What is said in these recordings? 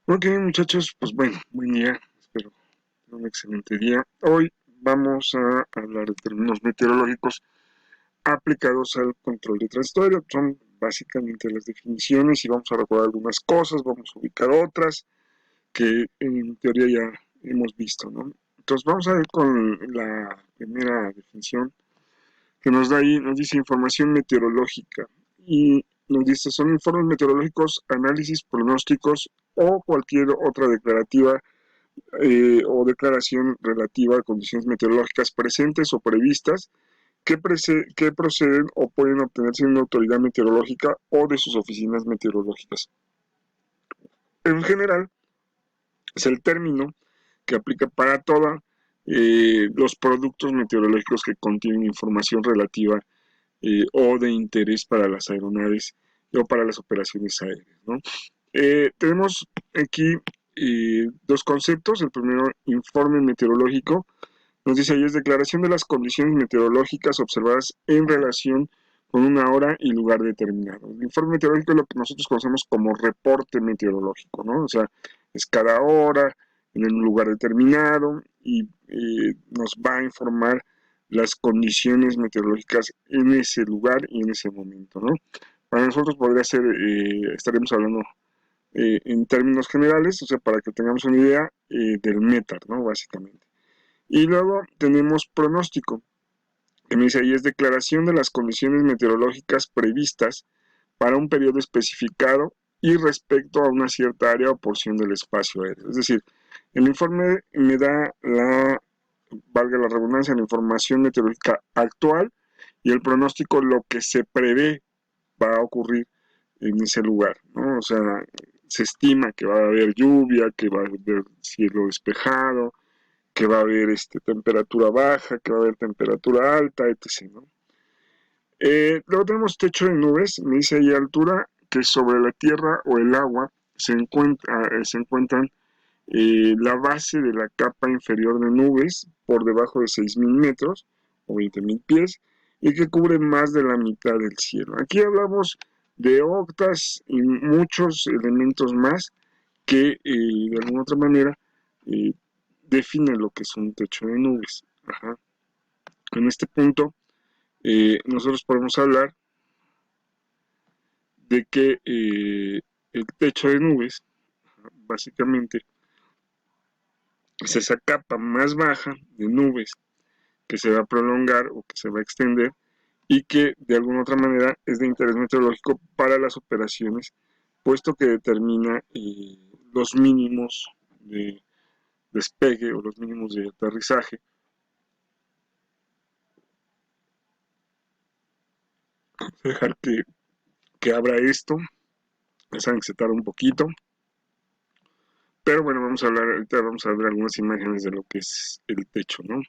Ok, muchachos, pues bueno, buen día, espero tengan un excelente día. Hoy vamos a hablar de términos meteorológicos aplicados al control de tránsito aéreo. Son básicamente las definiciones y vamos a recordar algunas cosas, vamos a ubicar otras que en teoría ya hemos visto, ¿no? Entonces vamos a ver con la primera definición que nos da ahí, nos dice información meteorológica y nos dice son informes meteorológicos, análisis, pronósticos o cualquier otra declarativa o declaración relativa a condiciones meteorológicas presentes o previstas que proceden o pueden obtenerse de una autoridad meteorológica o de sus oficinas meteorológicas. En general, es el término que aplica para todos los productos meteorológicos que contienen información relativa o de interés para las aeronaves o para las operaciones aéreas, ¿no? Tenemos aquí dos conceptos. El primero, informe meteorológico. Nos dice ahí es declaración de las condiciones meteorológicas observadas en relación con una hora y lugar determinado. El informe meteorológico es lo que nosotros conocemos como reporte meteorológico, ¿no? O sea, es cada hora, en un lugar determinado y nos va a informar las condiciones meteorológicas en ese lugar y en ese momento, ¿no? Para nosotros podría ser, estaremos hablando en términos generales, o sea, para que tengamos una idea del METAR, ¿no? Básicamente. Y luego tenemos pronóstico, que me dice ahí es declaración de las condiciones meteorológicas previstas para un periodo especificado y respecto a una cierta área o porción del espacio aéreo. Es decir, el informe me da valga la redundancia, la información meteorológica actual y el pronóstico lo que se prevé va a ocurrir en ese lugar, ¿no? O sea, se estima que va a haber lluvia, que va a haber cielo despejado, que va a haber temperatura baja, que va a haber temperatura alta, etc., ¿no? Luego tenemos techo de nubes, me dice ahí altura, que sobre la tierra o el agua se encuentran la base de la capa inferior de nubes por debajo de 6.000 metros o 20.000 pies y que cubre más de la mitad del cielo. Aquí hablamos de octas y muchos elementos más que de alguna otra manera eh, definen lo que es un techo de nubes. Ajá. En este punto nosotros podemos hablar de que el techo de nubes básicamente es esa capa más baja de nubes que se va a prolongar o que se va a extender y que de alguna otra manera es de interés meteorológico para las operaciones, puesto que determina los mínimos de despegue o los mínimos de aterrizaje. Vamos a dejar que abra esto, ya saben que se tarda un poquito, pero bueno, vamos a hablar, ahorita vamos a ver algunas imágenes de lo que es el techo, ¿no?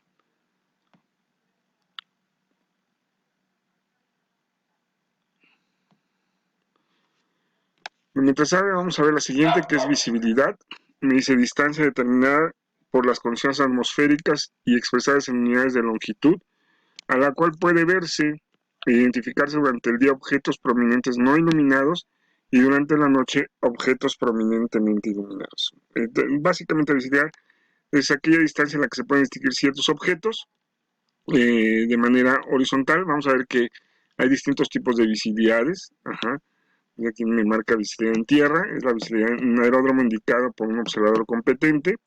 Mientras sabe, vamos a ver la siguiente, que es visibilidad. Me dice distancia determinada por las condiciones atmosféricas y expresadas en unidades de longitud, a la cual puede verse e identificarse durante el día objetos prominentes no iluminados y durante la noche objetos prominentemente iluminados. Básicamente visibilidad es aquella distancia en la que se pueden distinguir ciertos objetos de manera horizontal. Vamos a ver que hay distintos tipos de visibilidades. Ajá. Y aquí me marca visibilidad en tierra, es la visibilidad en un aeródromo indicado por un observador competente.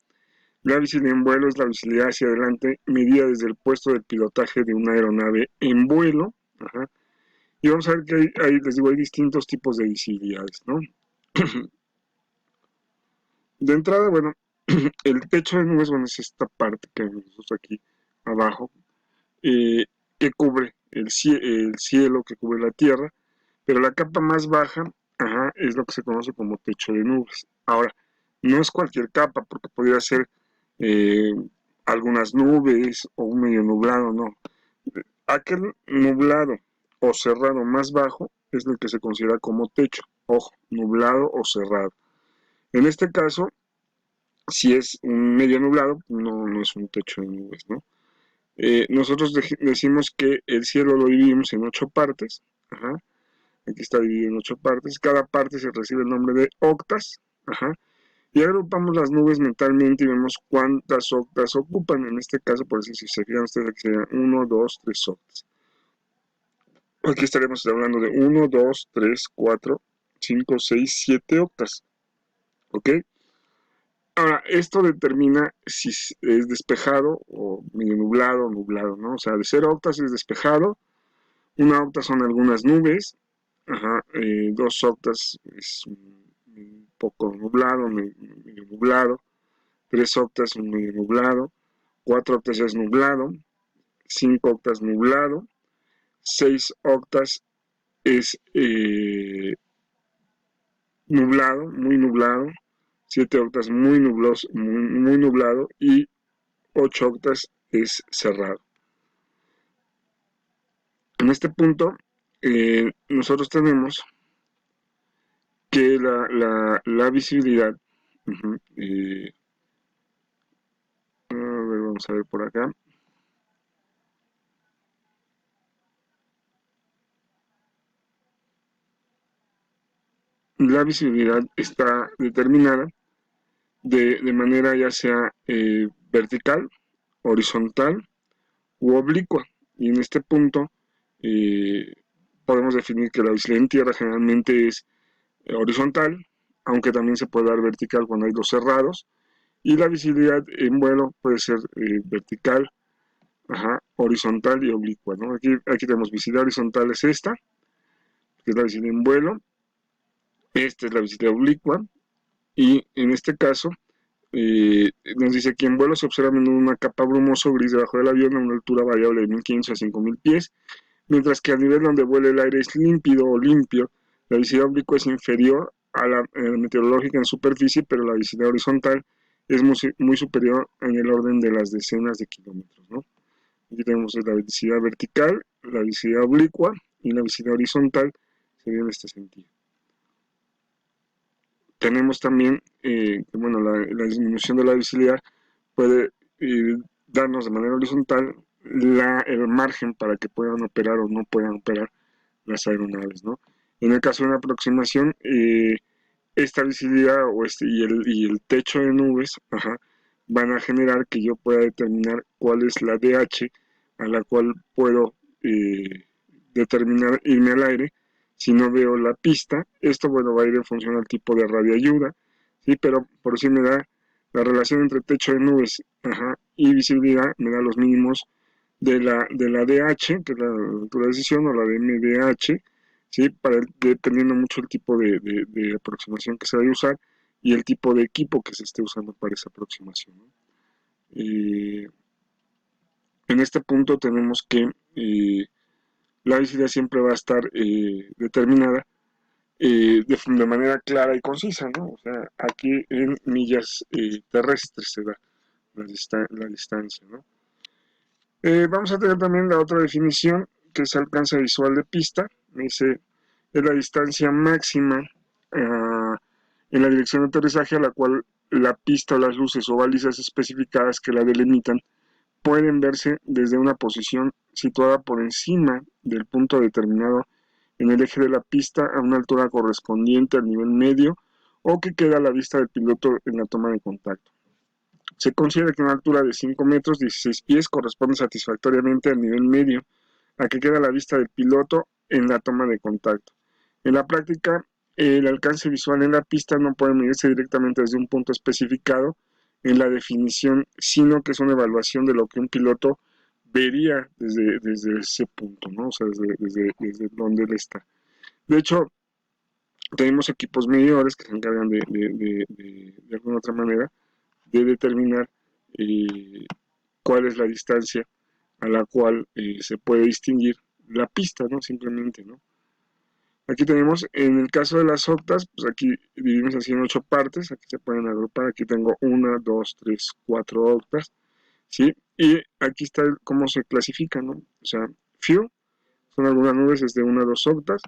La visibilidad en vuelo es la visibilidad hacia adelante medida desde el puesto de pilotaje de una aeronave en vuelo. Ajá. Y vamos a ver que les digo, hay distintos tipos de visibilidades, ¿no? De entrada, bueno, el techo de nubes, bueno, es esta parte que nosotros aquí abajo, que cubre el cielo, que cubre la tierra, pero la capa más baja, ajá, es lo que se conoce como techo de nubes. Ahora, no es cualquier capa, porque podría ser eh, algunas nubes o un medio nublado, no. Aquel nublado o cerrado más bajo es el que se considera como techo. Ojo, nublado o cerrado. En este caso, si es un medio nublado, no es un techo de nubes, ¿no? Nosotros decimos que el cielo lo dividimos en 8 partes. Ajá. Aquí está dividido en 8 partes. Cada parte se recibe el nombre de octas. Ajá. Y agrupamos las nubes mentalmente y vemos cuántas octas ocupan. En este caso, por eso si se fijan ustedes, aquí serían 1, 2, 3 octas. Aquí estaremos hablando de 1, 2, 3, 4, 5, 6, 7 octas. ¿Ok? Ahora, esto determina si es despejado o medio nublado o nublado, ¿no? O sea, de 0 octas es despejado, 1 octa son algunas nubes, ajá, 2 octas es un poco nublado, medio nublado, 3 octas un medio nublado, 4 octas ya es nublado, 5 octas nublado, 6 octas es nublado, 7 octas muy nublado y 8 octas es cerrado. En este punto, nosotros tenemos que la visibilidad, a ver, vamos a ver por acá, la visibilidad está determinada de manera ya sea vertical, horizontal u oblicua. Y en este punto eh, podemos definir que la visibilidad en tierra generalmente es horizontal, aunque también se puede dar vertical cuando hay los cerrados. Y la visibilidad en vuelo puede ser vertical, ajá, horizontal y oblicua, ¿no? Aquí tenemos visibilidad horizontal es esta, que es la visibilidad en vuelo. Esta es la visibilidad oblicua. Y en este caso, nos dice que en vuelo se observa a menudo una capa brumoso gris debajo del avión a una altura variable de 1500 a 5000 pies, mientras que a nivel donde vuela el aire es límpido o limpio, la visibilidad oblicua es inferior a la meteorológica en superficie, pero la visibilidad horizontal es muy superior en el orden de las decenas de kilómetros, ¿no? Aquí tenemos la visibilidad vertical, la visibilidad oblicua y la visibilidad horizontal sería en este sentido. Tenemos también, bueno, la disminución de la visibilidad puede darnos de manera horizontal el margen para que puedan operar o no puedan operar las aeronaves, ¿no? En el caso de una aproximación, esta visibilidad y el techo de nubes, ajá, van a generar que yo pueda determinar cuál es la DH a la cual puedo determinar irme al aire si no veo la pista. Esto, bueno, va a ir en función al tipo de radioayuda, ¿sí? Pero por si me da la relación entre techo de nubes, ajá, y visibilidad, me da los mínimos de la DH, que es la altura de decisión, o la de MDH, ¿sí? Dependiendo mucho el tipo de aproximación que se vaya a usar y el tipo de equipo que se esté usando para esa aproximación, ¿no? En este punto tenemos que la visibilidad siempre va a estar determinada de manera clara y concisa, ¿no? O sea, aquí en millas terrestres se da la distancia, ¿no? Vamos a tener también la otra definición, que es alcance visual de pista. Me dice, es la distancia máxima en la dirección de aterrizaje a la cual la pista o las luces o balizas especificadas que la delimitan pueden verse desde una posición situada por encima del punto determinado en el eje de la pista a una altura correspondiente al nivel medio o que queda a la vista del piloto en la toma de contacto. Se considera que una altura de 5 metros 16 pies corresponde satisfactoriamente al nivel medio a que queda a la vista del piloto en la toma de contacto. En la práctica, el alcance visual en la pista no puede medirse directamente desde un punto especificado en la definición, sino que es una evaluación de lo que un piloto vería desde ese punto, ¿no? O sea, desde donde él está. De hecho, tenemos equipos medidores que se encargan de alguna otra manera de determinar cuál es la distancia a la cual se puede distinguir la pista, ¿no? Simplemente, ¿no? Aquí tenemos, en el caso de las octas, pues aquí dividimos así en 8 partes, aquí se pueden agrupar, aquí tengo 1, 2, 3, 4 octas, ¿sí? Y aquí está cómo se clasifica, ¿no? O sea, few, son algunas nubes desde 1 a 2 octas,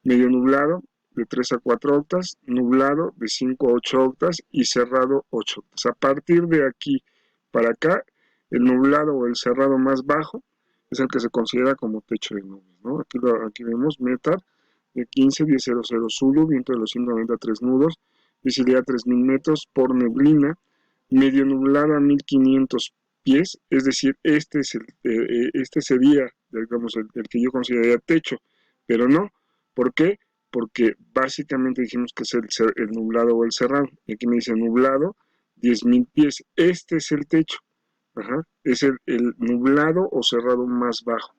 medio nublado de 3 a 4 octas, nublado de 5 a 8 octas y cerrado 8 octas. A partir de aquí para acá, el nublado o el cerrado más bajo es el que se considera como techo de nubes, ¿no? Aquí vemos METAR de 15, 1000 Zulu, viento de los 193 nudos, visibilidad 3000 metros por neblina, medio nublado a 1500 pies, es decir, este sería, digamos, el que yo consideraría techo, pero no. ¿Por qué? Porque básicamente dijimos que es el nublado o el cerrado. Y aquí me dice nublado, 10.000 pies. Este es el techo. Ajá. Es el nublado o cerrado más bajo.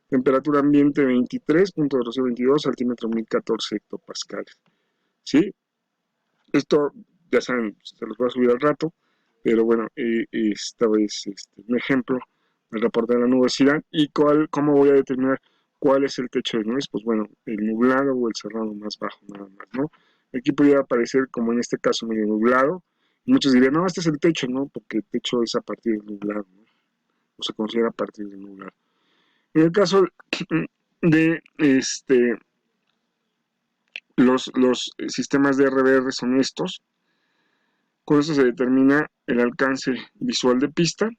Temperatura ambiente 23.022, altímetro 1014 hectopascales. ¿Sí? Esto, ya saben, se los voy a subir al rato, pero bueno, esta vez un ejemplo del reporte de la nubosidad y cómo voy a determinar cuál es el techo de nubes. Pues bueno, el nublado o el cerrado más bajo, nada más, ¿no? Aquí podría aparecer, como en este caso, medio nublado. Muchos dirían, no, este es el techo, ¿no? Porque el techo es a partir del nublado, ¿no? O se considera a partir del nublado. En el caso de los sistemas de RBR son estos. Con eso se determina el alcance visual de pista,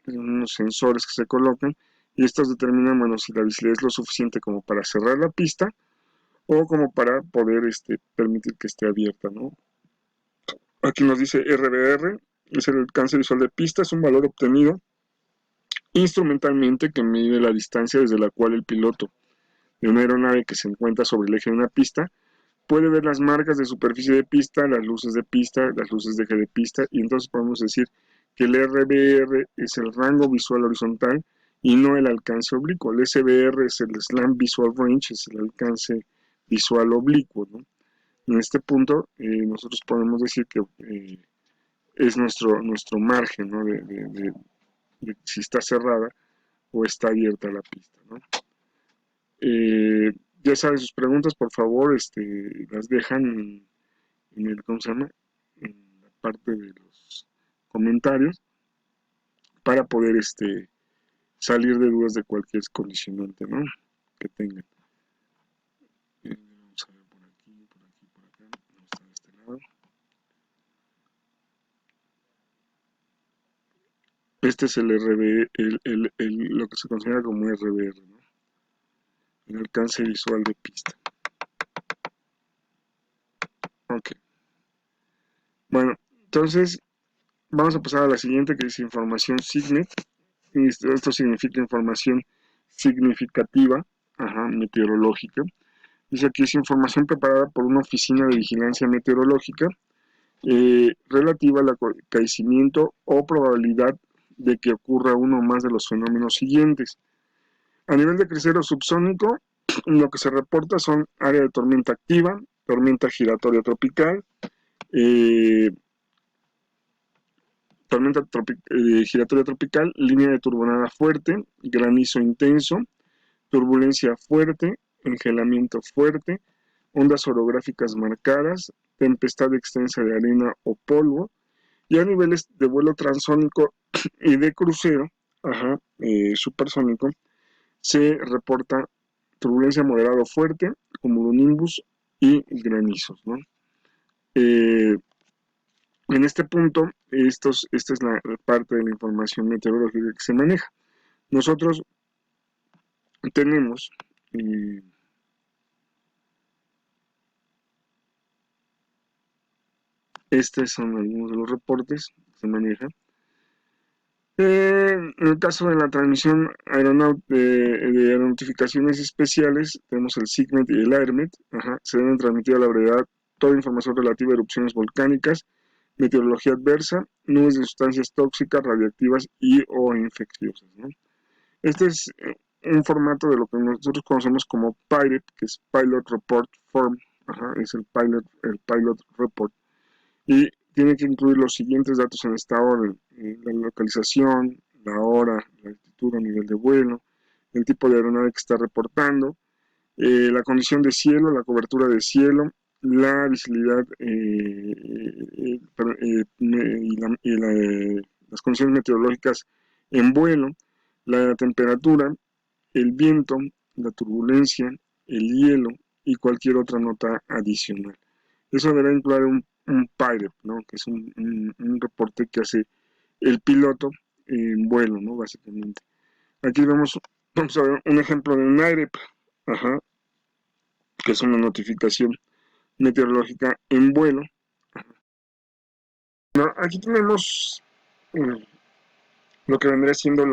unos sensores que se colocan, y estos determinan, bueno, si la visibilidad es lo suficiente como para cerrar la pista o como para poder permitir que esté abierta, ¿no? Aquí nos dice RBR, es el alcance visual de pista, es un valor obtenido instrumentalmente que mide la distancia desde la cual el piloto de una aeronave que se encuentra sobre el eje de una pista puede ver las marcas de superficie de pista, las luces de eje de pista, y entonces podemos decir que el RBR es el rango visual horizontal y no el alcance oblicuo. El SBR es el Slant Visual Range, es el alcance visual oblicuo, ¿no? En este punto, nosotros podemos decir que es nuestro margen, ¿no? De si está cerrada o está abierta la pista, ¿no? Ya saben, sus preguntas, por favor, las dejan en el, ¿cómo se llama? En la parte de los comentarios para poder salir de dudas de cualquier condicionante, ¿no? Que tengan. Vamos a ver por aquí, por aquí, por acá. No está de este lado. Este es el RB, lo que se considera como RBR, ¿no? El alcance visual de pista. Ok. Bueno, entonces vamos a pasar a la siguiente, que es información SIGNET. Esto significa información significativa, ajá, meteorológica. Dice aquí es información preparada por una oficina de vigilancia meteorológica relativa al acaecimiento o probabilidad de que ocurra uno o más de los fenómenos siguientes. A nivel de crucero subsónico, lo que se reporta son área de tormenta activa, tormenta giratoria tropical, eh, giratoria tropical, línea de turbonada fuerte, granizo intenso, turbulencia fuerte, engelamiento fuerte, ondas orográficas marcadas, tempestad extensa de arena o polvo, y a niveles de vuelo transónico y de crucero, supersónico, se reporta turbulencia moderada o fuerte, cumulonimbus y granizos, ¿no? En este punto, esta es la parte de la información meteorológica que se maneja. Nosotros tenemos estos son algunos de los reportes que se manejan. En el caso de la transmisión de aeronotificaciones especiales, tenemos el SIGMET y el AERMET. Se deben transmitir a la brevedad toda información relativa a erupciones volcánicas, meteorología adversa, nubes de sustancias tóxicas, radiactivas y o infecciosas, ¿no? Este es un formato de lo que nosotros conocemos como PIREP, que es Pilot Report Form. Es el Pilot Report. Y tiene que incluir los siguientes datos en esta orden: la localización, la hora, la altitud a nivel de vuelo, el tipo de aeronave que está reportando, la condición de cielo, la cobertura de cielo, la visibilidad las condiciones meteorológicas en vuelo, la temperatura, el viento, la turbulencia, el hielo y cualquier otra nota adicional. Eso deberá incluir un PIREP, ¿no? Que es un reporte que hace el piloto en vuelo, ¿no? Básicamente. Aquí vamos a ver un ejemplo de un IREP, que es una notificación meteorológica en vuelo, No, aquí tenemos lo que vendría siendo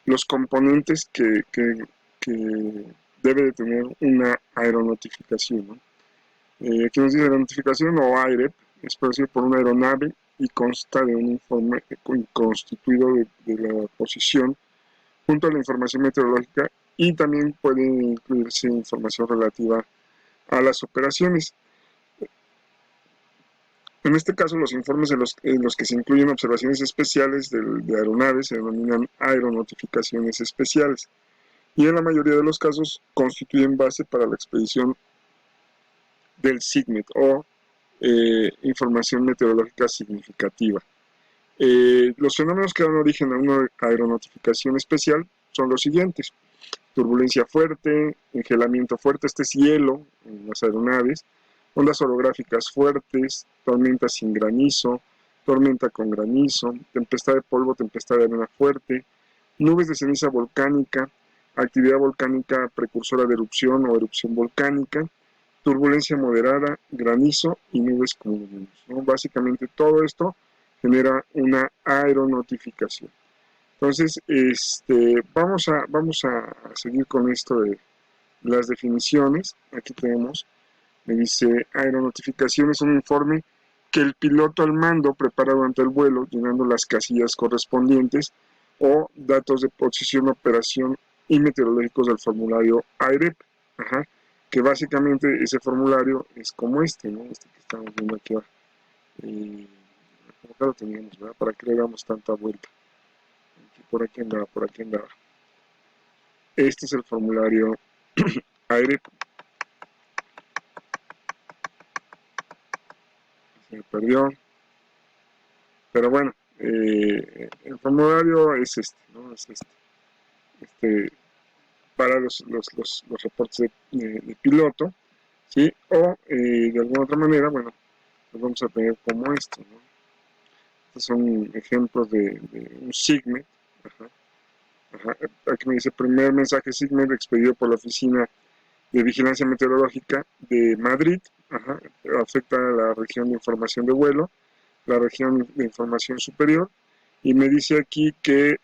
los componentes que debe de tener una aeronotificación, ¿no? Aquí nos dice aeronotificación o AIREP, es producido por una aeronave y consta de un informe constituido de la posición junto a la información meteorológica y también puede incluirse información relativa a las operaciones. En este caso, los informes en los que se incluyen observaciones especiales de aeronaves se denominan aeronotificaciones especiales y en la mayoría de los casos constituyen base para la expedición del SIGMET o información meteorológica significativa. Los fenómenos que dan origen a una aeronotificación especial son los siguientes: turbulencia fuerte, engelamiento fuerte, este es hielo en las aeronaves, ondas orográficas fuertes, tormenta sin granizo, tormenta con granizo, tempestad de polvo, tempestad de arena fuerte, nubes de ceniza volcánica, actividad volcánica precursora de erupción o erupción volcánica, turbulencia moderada, granizo y nubes cumulonimbus, ¿no? Básicamente todo esto genera una aeronotificación. Entonces, vamos a seguir con esto de las definiciones. Aquí tenemos, me dice, aeronotificación es un informe que el piloto al mando prepara durante el vuelo, llenando las casillas correspondientes o datos de posición, operación y meteorológicos del formulario AIREP. Ajá, que básicamente ese formulario es como este, ¿no? Este que estamos viendo aquí abajo. Como acá lo teníamos, ¿verdad? ¿Para qué le damos tanta vuelta? Por aquí andaba, por aquí andaba. Este es el formulario AIREP. Se me perdió. Pero bueno, el formulario es este, ¿no? Es este para los reportes de piloto, ¿sí? O de alguna otra manera, bueno, los vamos a tener como esto, ¿no? Estos son ejemplos de un SIGMET. Ajá, ajá. Aquí me dice: primer mensaje SIGMET expedido por la Oficina de Vigilancia Meteorológica de Madrid. Ajá, afecta a la región de información de vuelo, la región de información superior, y me dice aquí que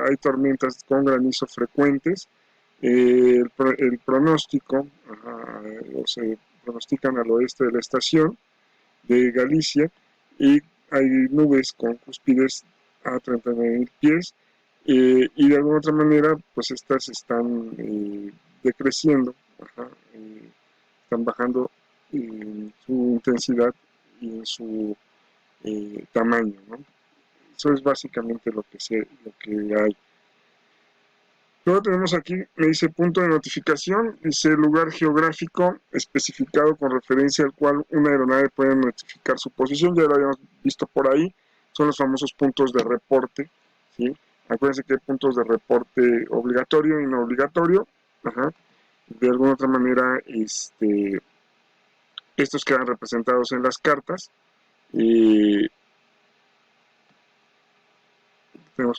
hay tormentas con granizo frecuentes. El pronóstico, ajá, se pronostican al oeste de la estación de Galicia y hay nubes con cúspides a 39.000 pies, y de alguna otra manera pues estas están decreciendo, ajá, están bajando en su intensidad y en su tamaño, ¿no? Eso es básicamente lo que hay. Luego tenemos aquí, me dice punto de notificación, dice lugar geográfico especificado con referencia al cual una aeronave puede notificar su posición. Ya lo habíamos visto por ahí, son los famosos puntos de reporte, ¿sí? Acuérdense que hay puntos de reporte obligatorio y no obligatorio. Ajá. De alguna otra manera, estos quedan representados en las cartas. Tenemos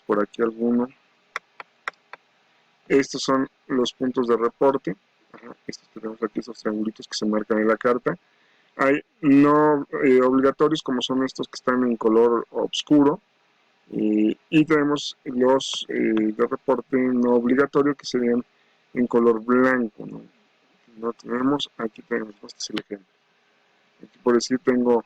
por aquí alguno. Estos son los puntos de reporte. Ajá, estos tenemos aquí, esos triangulitos que se marcan en la carta. Hay no obligatorios, como son estos que están en color oscuro. Y tenemos los de reporte no obligatorio, que serían en color blanco, ¿no? No tenemos, aquí tenemos, este es el ejemplo. Aquí por decir tengo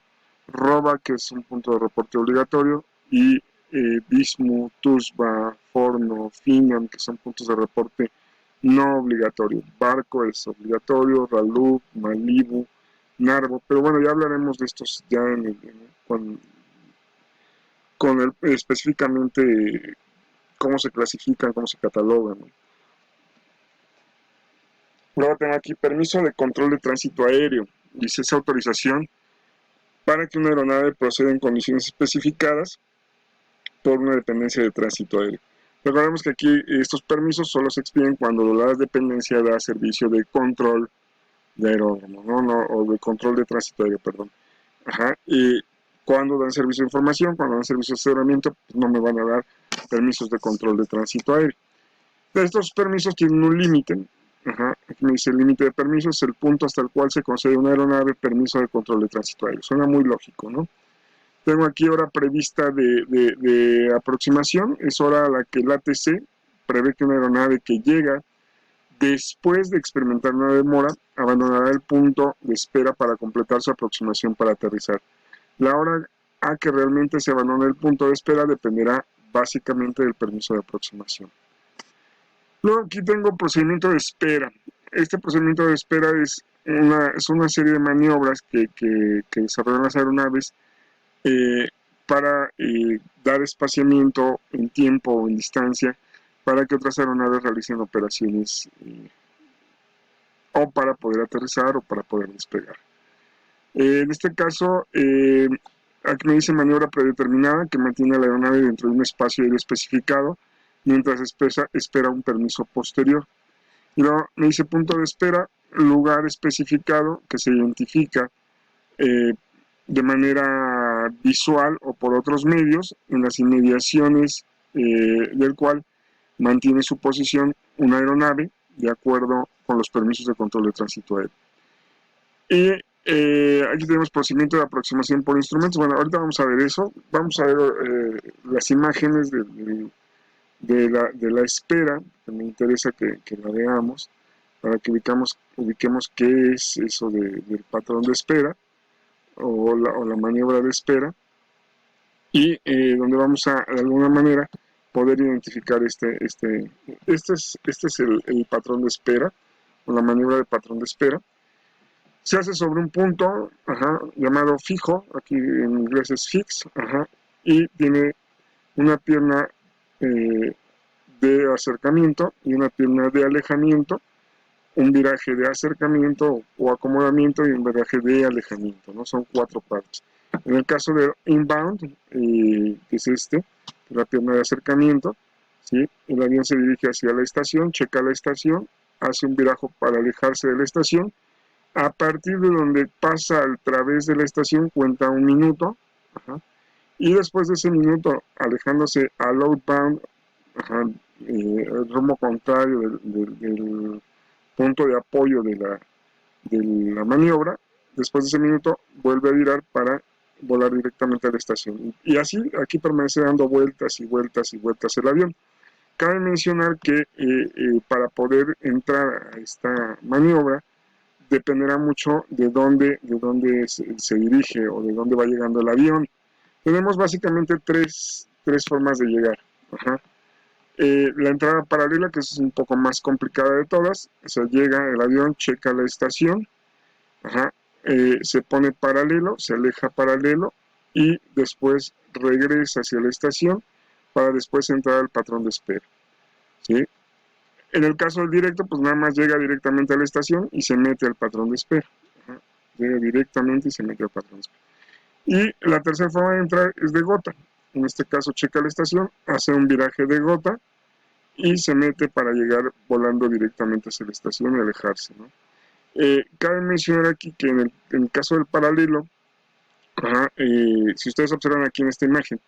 Roba, que es un punto de reporte obligatorio, y Bismu, Tusba, Forno, Finam, que son puntos de reporte no obligatorio. Barco es obligatorio, Ralup, Malibu, Narvo, pero bueno, ya hablaremos de estos ya con específicamente cómo se clasifican, cómo se catalogan, ¿no? Luego tengo aquí permiso de control de tránsito aéreo. Dice esa autorización para que una aeronave proceda en condiciones especificadas por una dependencia de tránsito aéreo. Recordemos que aquí estos permisos solo se expiden cuando la dependencia da servicio de control de aeródromo, ¿no? O de control de tránsito aéreo, perdón. Ajá. Y cuando dan servicio de información, cuando dan servicio de aseguramiento, pues no me van a dar permisos de control de tránsito aéreo. Estos permisos tienen un límite. Ajá, aquí me dice el límite de permiso es el punto hasta el cual se concede a una aeronave permiso de control de tránsito aéreo. Suena muy lógico, ¿no? Tengo aquí hora prevista de aproximación, es hora a la que el ATC prevé que una aeronave que llega después de experimentar una demora abandonará el punto de espera para completar su aproximación para aterrizar. La hora a que realmente se abandone el punto de espera dependerá básicamente del permiso de aproximación. Luego aquí tengo procedimiento de espera. Este procedimiento de espera es una serie de maniobras que desarrollan las aeronaves eh, para dar espaciamiento en tiempo o en distancia para que otras aeronaves realicen operaciones o para poder aterrizar o para poder despegar. En este caso, aquí me dice maniobra predeterminada que mantiene a la aeronave dentro de un espacio aéreo especificado mientras espera un permiso posterior. Y luego me dice punto de espera, lugar especificado que se identifica eh, de manera visual o por otros medios en las inmediaciones del cual mantiene su posición una aeronave de acuerdo con los permisos de control de tránsito aéreo. Y aquí tenemos procedimiento de aproximación por instrumentos. Bueno, ahorita vamos a ver eso. Vamos a ver las imágenes de la espera, que me interesa que la veamos, para que ubiquemos qué es eso del patrón de espera o la maniobra de espera, y donde vamos a, de alguna manera, poder identificar este es el patrón de espera, o la maniobra de patrón de espera. Se hace sobre un punto llamado fijo, aquí en inglés es fix, y tiene una pierna de acercamiento y una pierna de alejamiento, un viraje de acercamiento o acomodamiento y un viraje de alejamiento, ¿no? Son 4 partes. En el caso del inbound, que es la pierna de acercamiento, ¿sí? El avión se dirige hacia la estación, checa la estación, hace un viraje para alejarse de la estación. A partir de donde pasa a través de la estación cuenta 1 minuto, y después de ese minuto, alejándose al outbound, el rumbo contrario del punto de apoyo de la maniobra, después de ese minuto vuelve a virar para volar directamente a la estación. Y así, aquí permanece dando vueltas y vueltas y vueltas el avión. Cabe mencionar que para poder entrar a esta maniobra, dependerá mucho de dónde se dirige o de dónde va llegando el avión. Tenemos básicamente tres formas de llegar. La entrada paralela, que es un poco más complicada de todas, o sea, llega el avión, checa la estación, se pone paralelo, se aleja paralelo y después regresa hacia la estación para después entrar al patrón de espera, ¿sí? En el caso del directo, pues nada más llega directamente a la estación y se mete al patrón de espera. Llega directamente y se mete al patrón de espera. Y la tercera forma de entrar es de gota. En este caso checa la estación, hace un viraje de gota y se mete para llegar volando directamente hacia la estación y alejarse, ¿no? Cabe mencionar aquí que en el caso del paralelo, si ustedes observan aquí en esta imagen,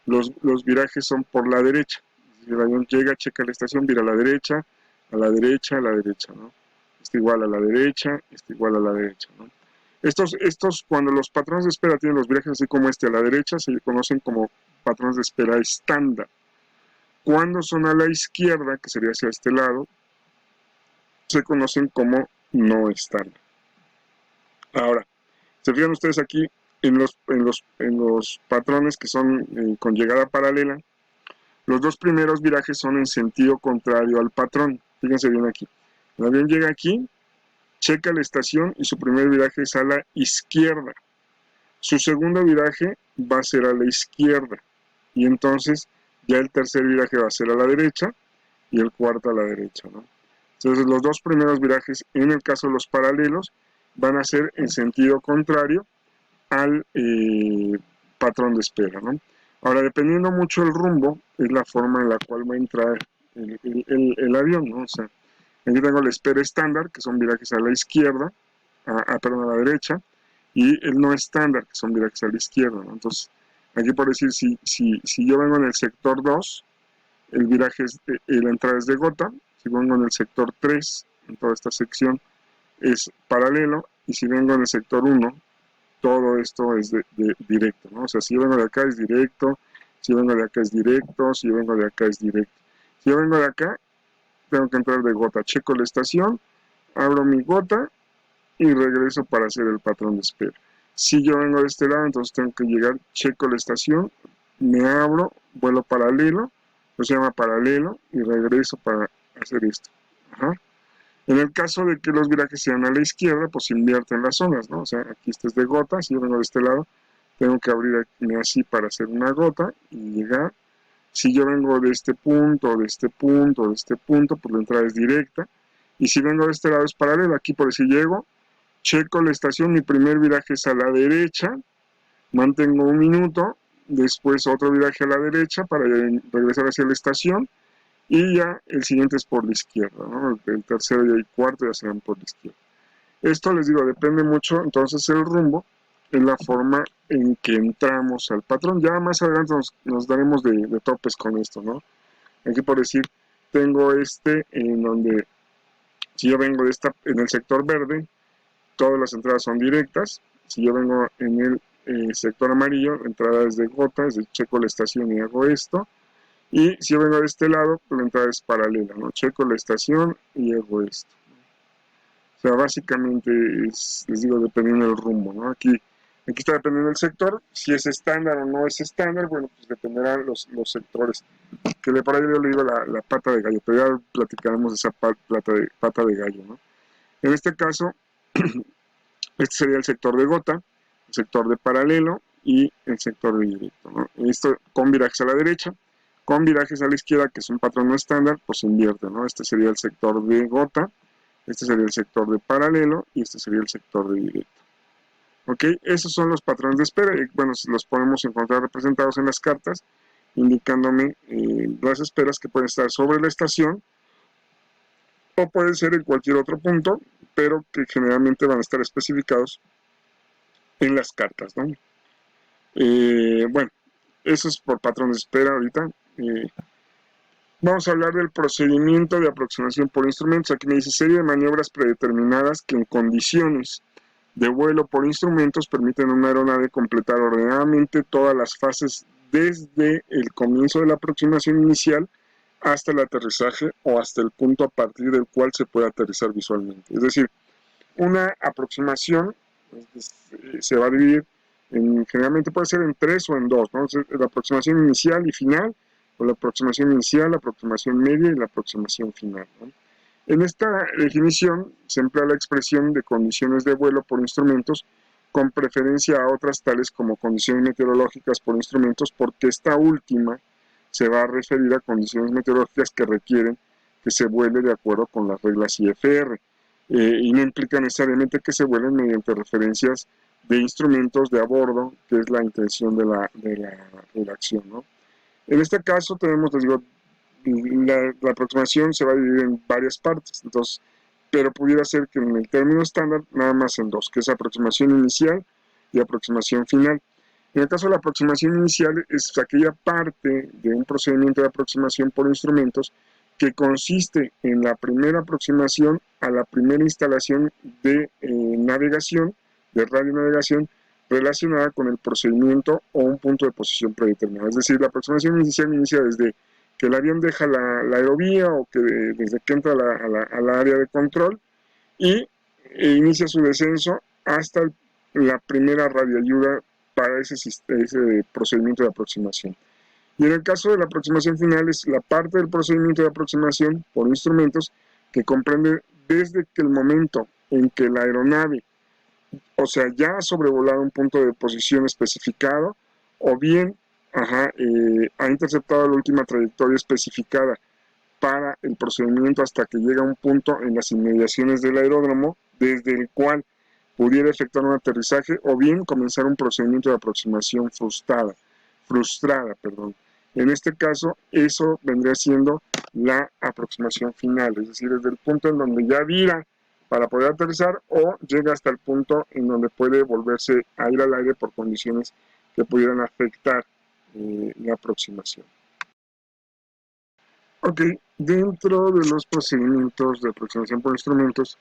los virajes son por la derecha. El avión llega, checa la estación, vira a la derecha, a la derecha, a la derecha, ¿no? Está igual a la derecha, está igual a la derecha, ¿no? Cuando los patrones de espera tienen los virajes así como este a la derecha, se conocen como patrones de espera estándar. Cuando son a la izquierda, que sería hacia este lado, se conocen como no estándar. Ahora, se fijan ustedes aquí en los patrones que son con llegada paralela. Los dos primeros virajes son en sentido contrario al patrón. Fíjense bien aquí. El avión llega aquí, checa la estación y su primer viraje es a la izquierda. Su segundo viraje va a ser a la izquierda. Y entonces ya el tercer viraje va a ser a la derecha y el cuarto a la derecha, ¿no? Entonces los dos primeros virajes, en el caso de los paralelos, van a ser en sentido contrario al patrón de espera, ¿no? Ahora, dependiendo mucho del rumbo, es la forma en la cual va a entrar el avión, ¿no? O sea, aquí tengo la espera estándar, que son virajes a la izquierda, perdón, a la derecha, y el no estándar, que son virajes a la izquierda, ¿no? Entonces, aquí por decir, si yo vengo en el sector 2, el viraje la entrada es de gota. Si vengo en el sector 3, en toda esta sección es paralelo, y si vengo en el sector 1, todo esto es directo, ¿no? O sea, si yo vengo de acá es directo, si vengo de acá es directo, si yo vengo de acá es directo. Si yo vengo de acá, tengo que entrar de gota, checo la estación, abro mi gota y regreso para hacer el patrón de espera. Si yo vengo de este lado, entonces tengo que llegar, checo la estación, me abro, vuelo paralelo, se llama paralelo, y regreso para hacer esto. Ajá. En el caso de que los virajes sean a la izquierda, pues invierten las zonas, ¿no? O sea, aquí este es de gota, si yo vengo de este lado, tengo que abrir aquí así para hacer una gota y llegar. Si yo vengo de este punto, de este punto, de este punto, pues la entrada es directa. Y si vengo de este lado es paralelo, aquí por si llego, checo la estación, mi primer viraje es a la derecha, mantengo un minuto, después otro viraje a la derecha para regresar hacia la estación, y ya el siguiente es por la izquierda, ¿no? El tercero y el cuarto ya serán por la izquierda. Esto, les digo, depende mucho, entonces el rumbo es la forma en que entramos al patrón. Ya más adelante nos daremos de topes con esto, ¿no? Aquí por decir, tengo en donde, si yo vengo en el sector verde, todas las entradas son directas. Si yo vengo en el sector amarillo, la entrada es de gota, es de checo la estación y hago esto. Y si yo vengo de este lado, pues la entrada es paralela, ¿no? Checo la estación y hago esto. O sea, básicamente les digo, dependiendo del rumbo, ¿no? Aquí está dependiendo del sector, si es estándar o no es estándar, bueno, pues dependerán los sectores. Que por ahí yo le digo la pata de gallo, pero ya platicaremos de esa pata de gallo, ¿no? En este caso, este sería el sector de gota, el sector de paralelo y el sector de directo, ¿no? Esto con virajes a la derecha, con virajes a la izquierda, que es un patrón no estándar, pues se invierte, ¿no? Este sería el sector de gota, este sería el sector de paralelo y este sería el sector de directo. ¿Ok? Esos son los patrones de espera y, bueno, los podemos encontrar representados en las cartas, indicándome las esperas que pueden estar sobre la estación o pueden ser en cualquier otro punto, pero que generalmente van a estar especificados en las cartas, ¿no? Bueno, eso es por patrón de espera ahorita. Vamos a hablar del procedimiento de aproximación por instrumentos. Aquí me dice serie de maniobras predeterminadas que en condiciones de vuelo por instrumentos permiten a una aeronave completar ordenadamente todas las fases desde el comienzo de la aproximación inicial hasta el aterrizaje o hasta el punto a partir del cual se puede aterrizar visualmente. Es decir, una aproximación se va a dividir generalmente puede ser en 3 o en 2, ¿no? La aproximación inicial y final, o la aproximación inicial, la aproximación media y la aproximación final, ¿no? En esta definición se emplea la expresión de condiciones de vuelo por instrumentos con preferencia a otras tales como condiciones meteorológicas por instrumentos, porque esta última se va a referir a condiciones meteorológicas que requieren que se vuele de acuerdo con las reglas IFR, y no implica necesariamente que se vuelen mediante referencias de instrumentos de a bordo, que es la intención de la redacción, ¿no? En este caso tenemos, les digo, la aproximación se va a dividir en varias partes, entonces, pero pudiera ser que en el término estándar nada más en dos, que es aproximación inicial y aproximación final. En el caso de la aproximación inicial es aquella parte de un procedimiento de aproximación por instrumentos que consiste en la primera aproximación a la primera instalación de navegación, de radionavegación, relacionada con el procedimiento o un punto de posición predeterminado. Es decir, la aproximación inicial inicia desde que el avión deja la aerovía o que desde que entra a la área de control y inicia su descenso hasta la primera radioayuda para ese procedimiento de aproximación. Y en el caso de la aproximación final es la parte del procedimiento de aproximación por instrumentos que comprende desde que el momento en que la aeronave, o sea, ya ha sobrevolado un punto de posición especificado, o bien ha interceptado la última trayectoria especificada para el procedimiento hasta que llega a un punto en las inmediaciones del aeródromo desde el cual pudiera efectuar un aterrizaje o bien comenzar un procedimiento de aproximación frustrada. En este caso, eso vendría siendo la aproximación final, es decir, desde el punto en donde ya vira para poder aterrizar o llega hasta el punto en donde puede volverse a ir al aire por condiciones que pudieran afectar la aproximación. Ok, dentro de los procedimientos de aproximación por instrumentos,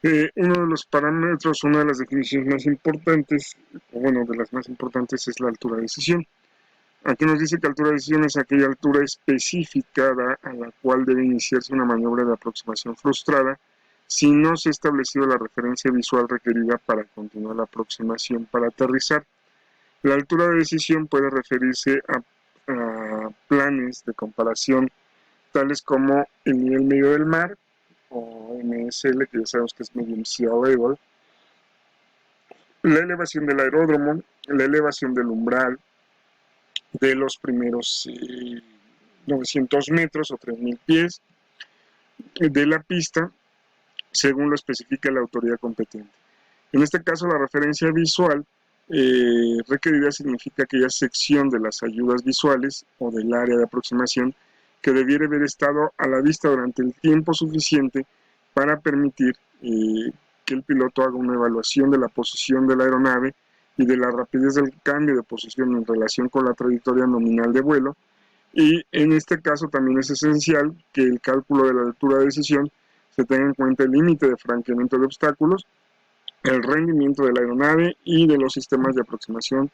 uno de los parámetros, una de las definiciones más importantes, o bueno, de las más importantes es la altura de decisión. Aquí nos dice que altura de decisión es aquella altura específica a la cual debe iniciarse una maniobra de aproximación frustrada si no se ha establecido la referencia visual requerida para continuar la aproximación para aterrizar. La altura de decisión puede referirse a planes de comparación tales como el nivel medio del mar, o MSL, que ya sabemos que es Medium Sea Level, la elevación del aeródromo, la elevación del umbral de los primeros 900 metros o 3000 pies de la pista, según lo especifica la autoridad competente. En este caso, la referencia visual requerida significa aquella sección de las ayudas visuales o del área de aproximación que debiera haber estado a la vista durante el tiempo suficiente para permitir que el piloto haga una evaluación de la posición de la aeronave y de la rapidez del cambio de posición en relación con la trayectoria nominal de vuelo. Y en este caso también es esencial que el cálculo de la altura de decisión se tenga en cuenta el límite de franqueamiento de obstáculos, el rendimiento de la aeronave y de los sistemas de aproximación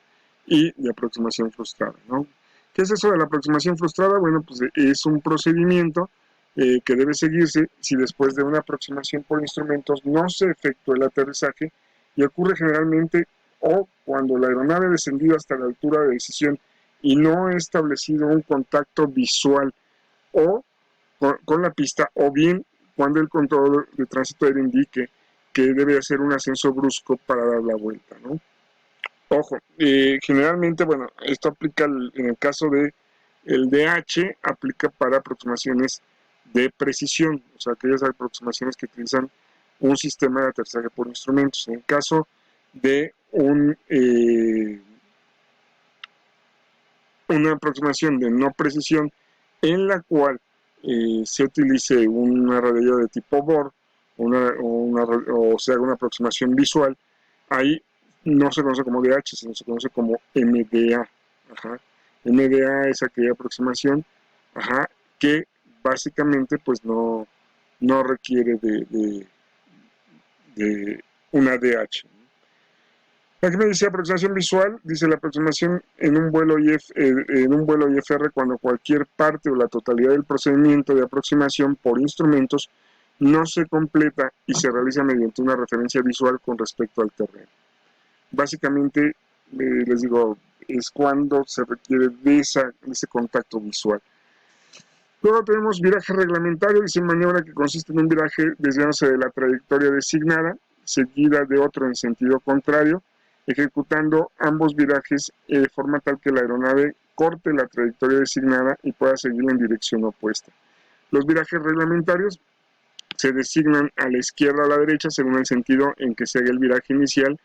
y de aproximación frustrada, ¿no? ¿Qué es eso de la aproximación frustrada? Bueno, pues es un procedimiento que debe seguirse si después de una aproximación por instrumentos no se efectúa el aterrizaje y ocurre generalmente o cuando la aeronave ha descendido hasta la altura de decisión y no ha establecido un contacto visual o con la pista, o bien cuando el control de tránsito aéreo indique que debe hacer un ascenso brusco para dar la vuelta, ¿no? Ojo, generalmente, bueno, esto aplica en el caso de el DH, aplica para aproximaciones de precisión, o sea, aquellas aproximaciones que utilizan un sistema de aterrizaje por instrumentos. En el caso de una aproximación de no precisión en la cual se utilice una radio de tipo BOR o se haga una aproximación visual, ahí no se conoce como DH, sino se conoce como MDA. Ajá. MDA es aquella aproximación, ajá, que básicamente pues no requiere de una DH. Aquí me dice aproximación visual, dice la aproximación en un vuelo IFR cuando cualquier parte o la totalidad del procedimiento de aproximación por instrumentos no se completa y se realiza mediante una referencia visual con respecto al terreno. Básicamente, les digo, es cuando se requiere de ese contacto visual. Luego tenemos viraje reglamentario, dice maniobra que consiste en un viraje desviándose de la trayectoria designada, seguida de otro en sentido contrario, ejecutando ambos virajes de forma tal que la aeronave corte la trayectoria designada y pueda seguir en dirección opuesta. Los virajes reglamentarios se designan a la izquierda o a la derecha según el sentido en que se haga el viraje inicial,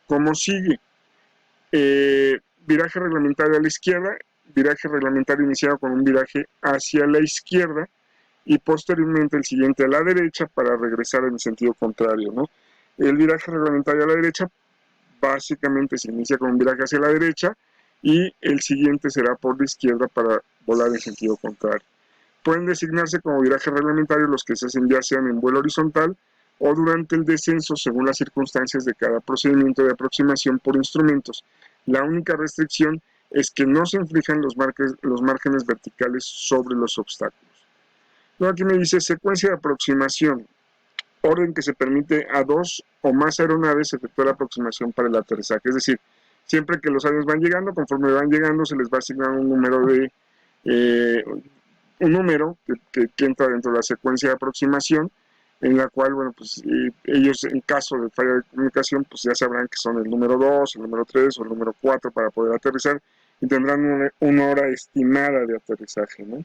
como sigue. Viraje reglamentario a la izquierda, viraje reglamentario iniciado con un viraje hacia la izquierda y posteriormente el siguiente a la derecha para regresar en el sentido contrario, ¿no? El viraje reglamentario a la derecha básicamente se inicia con un viraje hacia la derecha y el siguiente será por la izquierda para volar en sentido contrario. Pueden designarse como viraje reglamentario los que se hacen ya sean en vuelo horizontal o durante el descenso según las circunstancias de cada procedimiento de aproximación por instrumentos. La única restricción es que no se inflijan los márgenes verticales sobre los obstáculos. Luego aquí me dice secuencia de aproximación, orden que se permite a dos o más aeronaves efectuar la aproximación para el aterrizaje. Es decir, siempre que los aviones van llegando, conforme van llegando, se les va a asignar eh, un número que entra dentro de la secuencia de aproximación, en la cual, bueno, pues ellos en caso de falla de comunicación, pues ya sabrán que son el número 2, el número 3 o el número 4 para poder aterrizar y tendrán una hora estimada de aterrizaje, ¿no?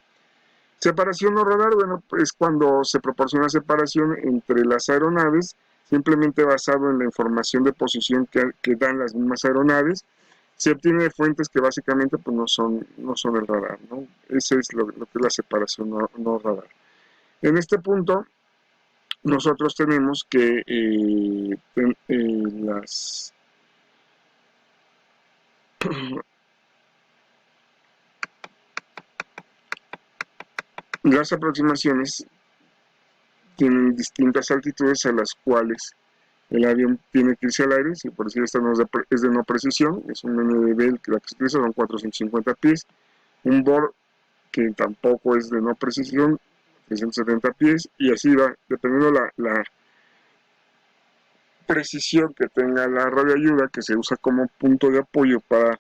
Separación no radar, bueno, es cuando se proporciona separación entre las aeronaves, simplemente basado en la información de posición que dan las mismas aeronaves. Se obtiene de fuentes que básicamente pues, no son el radar, ¿no? Ese es lo que es la separación no radar. En este punto, nosotros tenemos que las Las aproximaciones tienen distintas altitudes a las cuales el avión tiene que irse al aire. Si por decir esta no es de no precisión, es un NDB, la que se utiliza son 450 pies. Un BOR que tampoco es de no precisión, 370 pies, y así va, dependiendo la precisión que tenga la radioayuda, que se usa como punto de apoyo para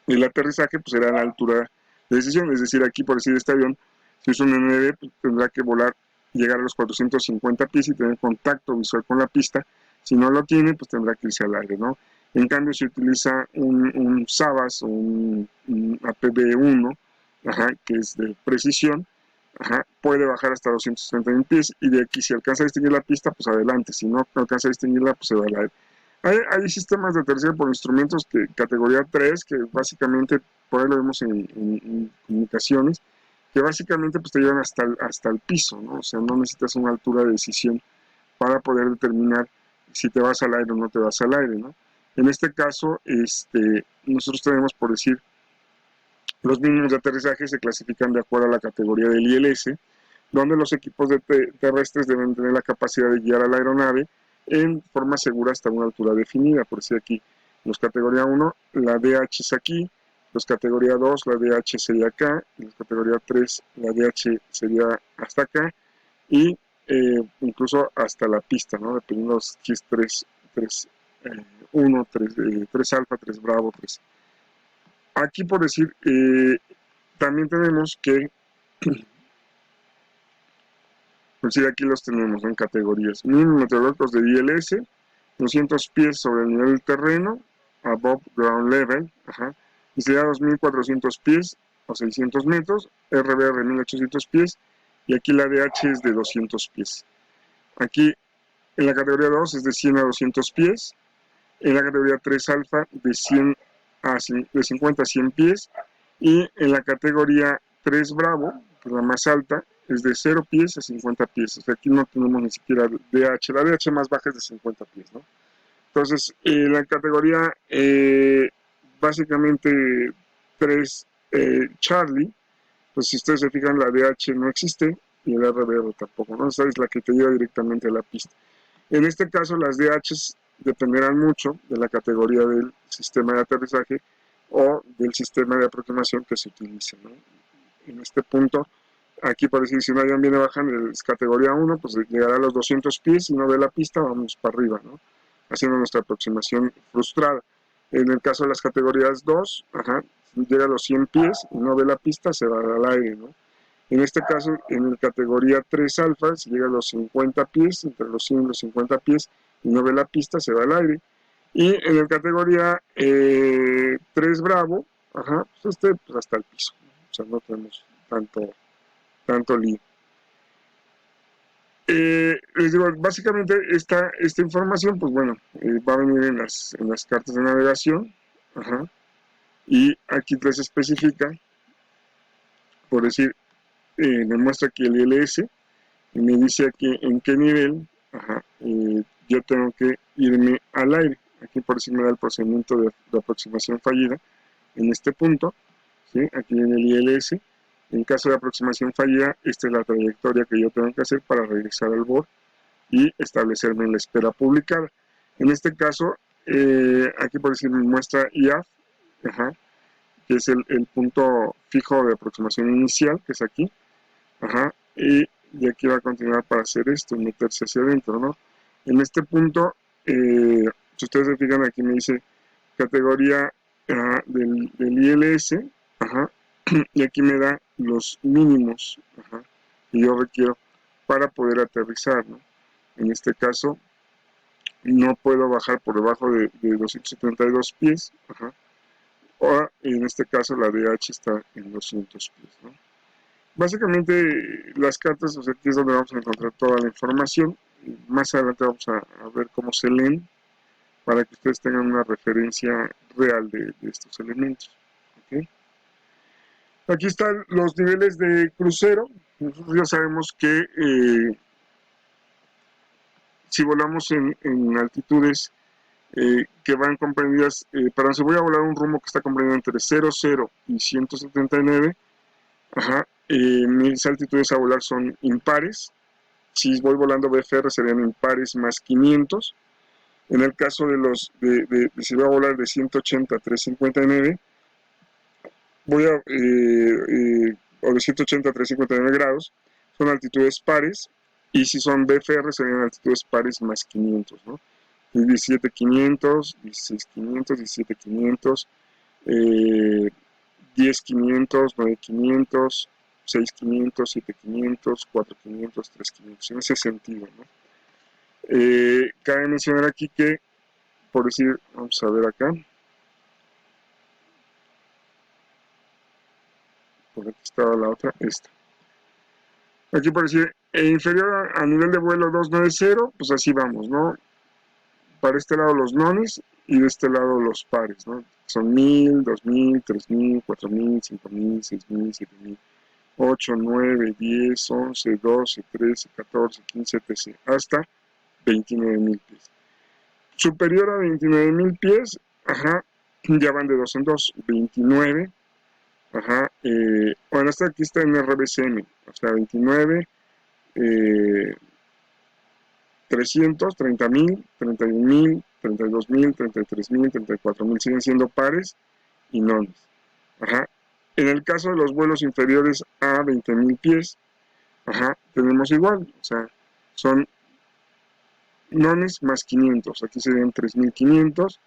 el aterrizaje, pues será la altura de decisión. Es decir, aquí por decir este avión, si es un ND, pues tendrá que volar, llegar a los 450 pies y tener contacto visual con la pista. Si no lo tiene, pues tendrá que irse al aire, ¿no? En cambio, si utiliza un SABAS o un APB-1, que es de precisión, puede bajar hasta 231 pies y de aquí si alcanza a distinguir la pista, pues adelante. Si no alcanza a distinguirla, pues se va al aire. Hay sistemas de aterrizaje por instrumentos que categoría 3, que básicamente, por ahí lo vemos en comunicaciones, que básicamente pues te llevan hasta el piso, ¿no? O sea, no necesitas una altura de decisión para poder determinar si te vas al aire o no te vas al aire, ¿no? En este caso, nosotros tenemos, por decir, los mínimos de aterrizaje se clasifican de acuerdo a la categoría del ILS, donde los equipos terrestres deben tener la capacidad de guiar a la aeronave en forma segura hasta una altura definida. Por decir aquí, los categoría 1, la DH es aquí, los categoría 2, la DH sería acá, y los categoría 3, la DH sería hasta acá, y incluso hasta la pista, ¿no? Dependiendo si es 1, 3 alfa, 3 bravo, 3. Aquí por decir, también tenemos que, por decir aquí los tenemos en categorías. Mínimos meteorológicos de ILS, 200 pies sobre el nivel del terreno, above ground level, y sería 2400 pies o 600 metros, RBR 1800 pies, y aquí la DH es de 200 pies. Aquí en la categoría 2 es de 100 a 200 pies, en la categoría 3 alfa de 50 a 100 pies, y en la categoría 3 bravo, que es la más alta, es de 0 pies a 50 pies. O sea, aquí no tenemos ni siquiera DH. La DH más baja es de 50 pies, ¿no? Entonces, la categoría básicamente 3 Charlie, pues si ustedes se fijan, la DH no existe y el RBR tampoco, ¿no? Esa es la que te lleva directamente a la pista. En este caso, las DHs dependerán mucho de la categoría del sistema de aterrizaje o del sistema de aproximación que se utilice, ¿no? En este punto, aquí por decir, si un avión viene bajando, es categoría 1, pues llegará a los 200 pies y no ve la pista, vamos para arriba, ¿no? Haciendo nuestra aproximación frustrada. En el caso de las categorías 2, llega a los 100 pies y no ve la pista, se va al aire, ¿no? En este caso, en la categoría 3 alfa, si llega a los 50 pies, entre los 100 y los 50 pies, y no ve la pista, se va al aire. Y en la categoría 3 bravo, pues pues hasta el piso. O sea, no tenemos tanto lío. Les digo, básicamente esta información, pues bueno, va a venir en las cartas de navegación, y aquí les especifica, por decir, me muestra aquí el ILS, y me dice aquí en qué nivel yo tengo que irme al aire. Aquí por decir me da el procedimiento de aproximación fallida en este punto, ¿sí? Aquí en el ILS. En caso de aproximación fallida, esta es la trayectoria que yo tengo que hacer para regresar al BORD y establecerme en la espera publicada. En este caso, aquí por decir me muestra IAF, que es el punto fijo de aproximación inicial, que es aquí, y aquí va a continuar para hacer esto, meterse hacia adentro, ¿no? En este punto, si ustedes se fijan, aquí me dice categoría del ILS, y aquí me da los mínimos que yo requiero para poder aterrizar, ¿no? En este caso, no puedo bajar por debajo de 272 pies, o en este caso la DH está en 200 pies, ¿no? Básicamente las cartas, o sea, aquí es donde vamos a encontrar toda la información. Más adelante vamos a ver cómo se leen para que ustedes tengan una referencia real de estos elementos. ¿Okay? Aquí están los niveles de crucero. Nosotros ya sabemos que si volamos en altitudes que van comprendidas, si voy a volar un rumbo que está comprendido entre 00 y 179, mis altitudes a volar son impares. Si voy volando VFR serían impares más 500. En el caso de los, si voy a volar de 180 a 359, voy a, o de 180 a 359 grados, son altitudes pares, y si son VFR serían altitudes pares más 500, ¿no? 17.500, 16.500, 17.500, 10.500, 9.500, 6.500, 7.500, 4.500, 3.500, en ese sentido, ¿no? Cabe mencionar aquí que, por decir, vamos a ver acá, por aquí estaba la otra, esta. Aquí por decir, inferior a nivel de vuelo 290, pues así vamos, ¿no? Para este lado los nones y de este lado los pares, ¿no? Son 1000, 2000, 3000, 4000, 5000, 6000, 7000, 8, 9, 10, 11, 12, 13, 14, 15, etc. hasta 29.000 pies. Superior a 29.000 pies, ajá, ya van de 2 en 2, 29, ajá, bueno, hasta aquí está en RBCM, o sea, 29, 300, 30.000, 31.000, 32.000, 33.000, 34.000, siguen siendo pares y nones. Ajá. En el caso de los vuelos inferiores a 20.000 pies, ajá, tenemos igual, o sea, son nones más 500, aquí serían 3.500,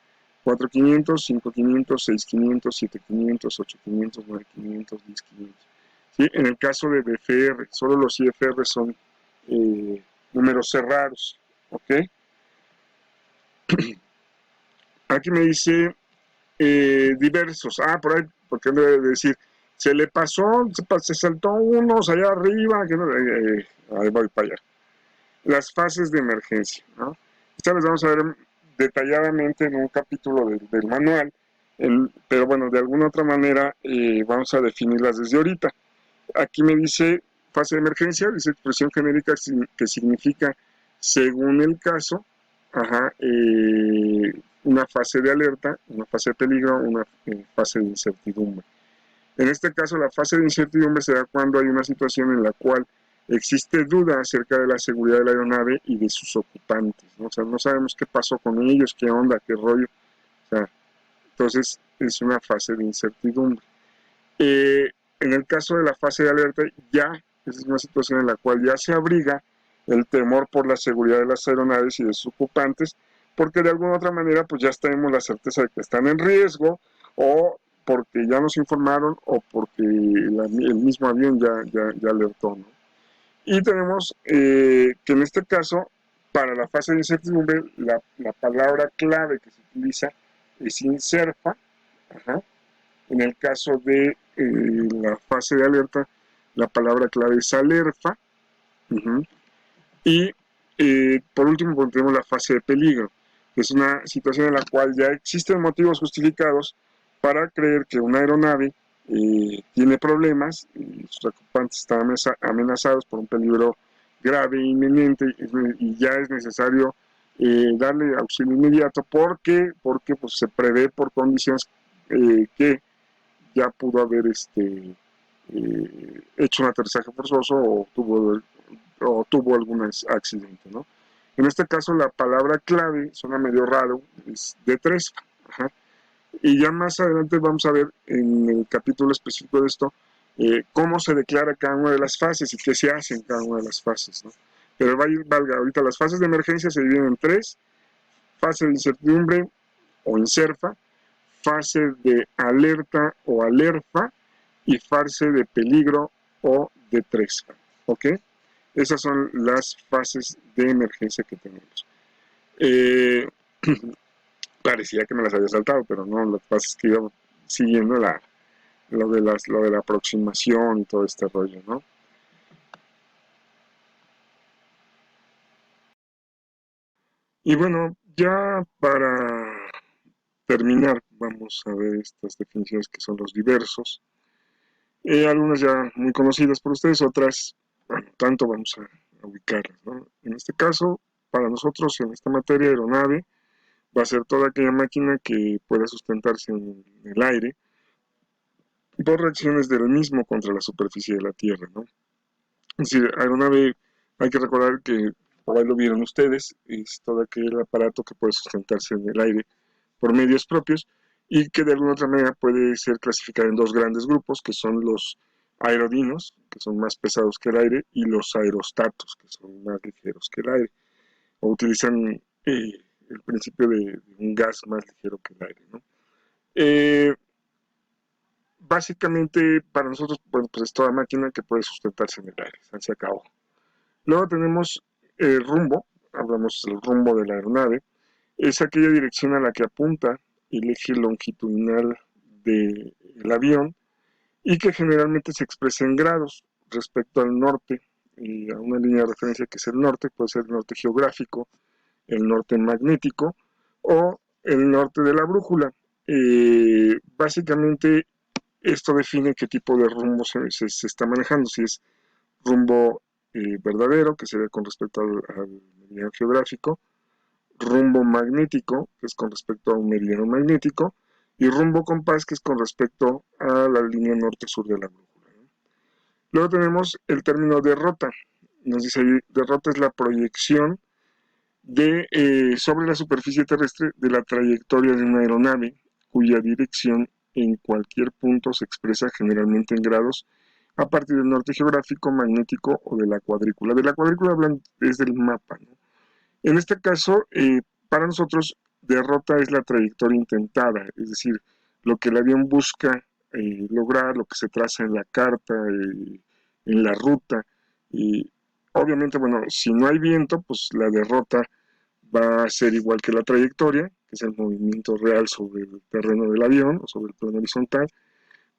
4.500, 5.500, 6.500, 7.500, 8.500, 9.500, 10.500. ¿Sí? En el caso de BFR, solo los IFR son números cerrados, ¿ok? Aquí me dice diversos. Por ahí, porque debe de decir, se le pasó, se saltó unos allá arriba, que no, ahí voy para allá. Las fases de emergencia, ¿no? Estas las vamos a ver detalladamente en un capítulo del manual, pero bueno, de alguna otra manera vamos a definirlas desde ahorita. Aquí me dice fase de emergencia, dice expresión genérica que significa, según el caso, ajá, una fase de alerta, una fase de peligro, una fase de incertidumbre. En este caso, la fase de incertidumbre se da cuando hay una situación en la cual existe duda acerca de la seguridad de la aeronave y de sus ocupantes, ¿no? O sea, no sabemos qué pasó con ellos, qué onda, qué rollo. O sea, entonces es una fase de incertidumbre. En el caso de la fase de alerta, ya es una situación en la cual ya se abriga el temor por la seguridad de las aeronaves y de sus ocupantes, porque de alguna otra manera pues ya tenemos la certeza de que están en riesgo, o porque ya nos informaron, o porque el mismo avión ya alertó, ¿no? Y tenemos que en este caso, para la fase de incertidumbre, la palabra clave que se utiliza es INCERFA. Ajá. En el caso de la fase de alerta, la palabra clave es alerfa. Uh-huh. Y por último, pues, tenemos la fase de peligro. Es una situación en la cual ya existen motivos justificados para creer que una aeronave tiene problemas y sus ocupantes están amenazados por un peligro grave e inminente, y ya es necesario darle auxilio inmediato porque pues, se prevé por condiciones que ya pudo haber hecho un aterrizaje forzoso o tuvo algún accidente, ¿no? En este caso la palabra clave, suena medio raro, es D3. Ajá. Y ya más adelante vamos a ver en el capítulo específico de esto cómo se declara cada una de las fases y qué se hace en cada una de las fases, ¿no? Pero valga, ahorita las fases de emergencia se dividen en tres: fase de incertidumbre o INCERFA, fase de alerta o alerfa y fase de peligro o de tresfa. ¿Ok? Esas son las fases de emergencia que tenemos. Parecía que me las había saltado, pero no, lo que pasa es que iba siguiendo lo de la aproximación y todo este rollo, ¿no? Y bueno, ya para terminar, vamos a ver estas definiciones que son los diversos. Algunas ya muy conocidas por ustedes, otras, bueno, tanto vamos a ubicarlas, ¿no? En este caso, para nosotros, en esta materia, aeronave va a ser toda aquella máquina que pueda sustentarse en el aire, por reacciones del mismo contra la superficie de la Tierra, ¿no? Es decir, aeronave, hay que recordar que, por ahí lo vieron ustedes, es todo aquel aparato que puede sustentarse en el aire por medios propios y que de alguna otra manera puede ser clasificado en dos grandes grupos, que son los aerodinos, que son más pesados que el aire, y los aerostatos, que son más ligeros que el aire, o utilizan el principio de un gas más ligero que el aire, ¿no? Eh, Básicamente, para nosotros, bueno, pues es toda máquina que puede sustentarse en el aire, se acabó. Luego tenemos el rumbo, hablamos del rumbo de la aeronave, es aquella dirección a la que apunta el eje longitudinal del avión y que generalmente se expresa en grados respecto al norte, y a una línea de referencia que es el norte, puede ser el norte geográfico, el norte magnético o el norte de la brújula. Básicamente esto define qué tipo de rumbo se está manejando, si es rumbo verdadero, que sería con respecto al meridiano geográfico, rumbo magnético, que es con respecto a un meridiano magnético, y rumbo compás, que es con respecto a la línea norte-sur de la brújula, ¿no? Luego tenemos el término derrota. Nos dice ahí, derrota es la proyección sobre la superficie terrestre de la trayectoria de una aeronave, cuya dirección en cualquier punto se expresa generalmente en grados a partir del norte geográfico, magnético o de la cuadrícula. De la cuadrícula hablan desde el mapa, ¿no? En este caso, para nosotros, derrota es la trayectoria intentada, es decir, lo que el avión busca lograr, lo que se traza en la carta, en la ruta. Y obviamente, bueno, si no hay viento, pues la derrota va a ser igual que la trayectoria, que es el movimiento real sobre el terreno del avión o sobre el plano horizontal.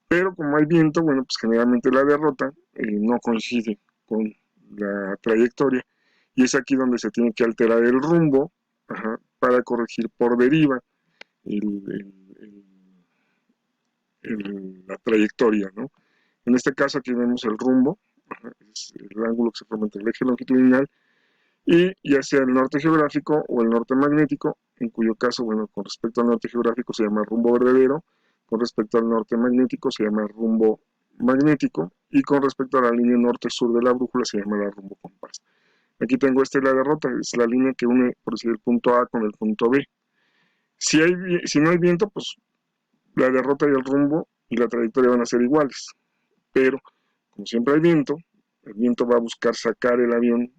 Pero como hay viento, bueno, pues generalmente la derrota no coincide con la trayectoria y es aquí donde se tiene que alterar el rumbo, ajá, para corregir por deriva el, el, la trayectoria, ¿no? En este caso aquí vemos el rumbo, ajá, es el ángulo que se forma entre el eje longitudinal y ya sea el norte geográfico o el norte magnético, en cuyo caso, bueno, con respecto al norte geográfico se llama rumbo verdadero, con respecto al norte magnético se llama rumbo magnético y con respecto a la línea norte-sur de la brújula se llama la rumbo compás. Aquí tengo la derrota, es la línea que une, por decir, el punto A con el punto B. Si no hay viento, pues la derrota y el rumbo y la trayectoria van a ser iguales, pero como siempre hay viento, el viento va a buscar sacar el avión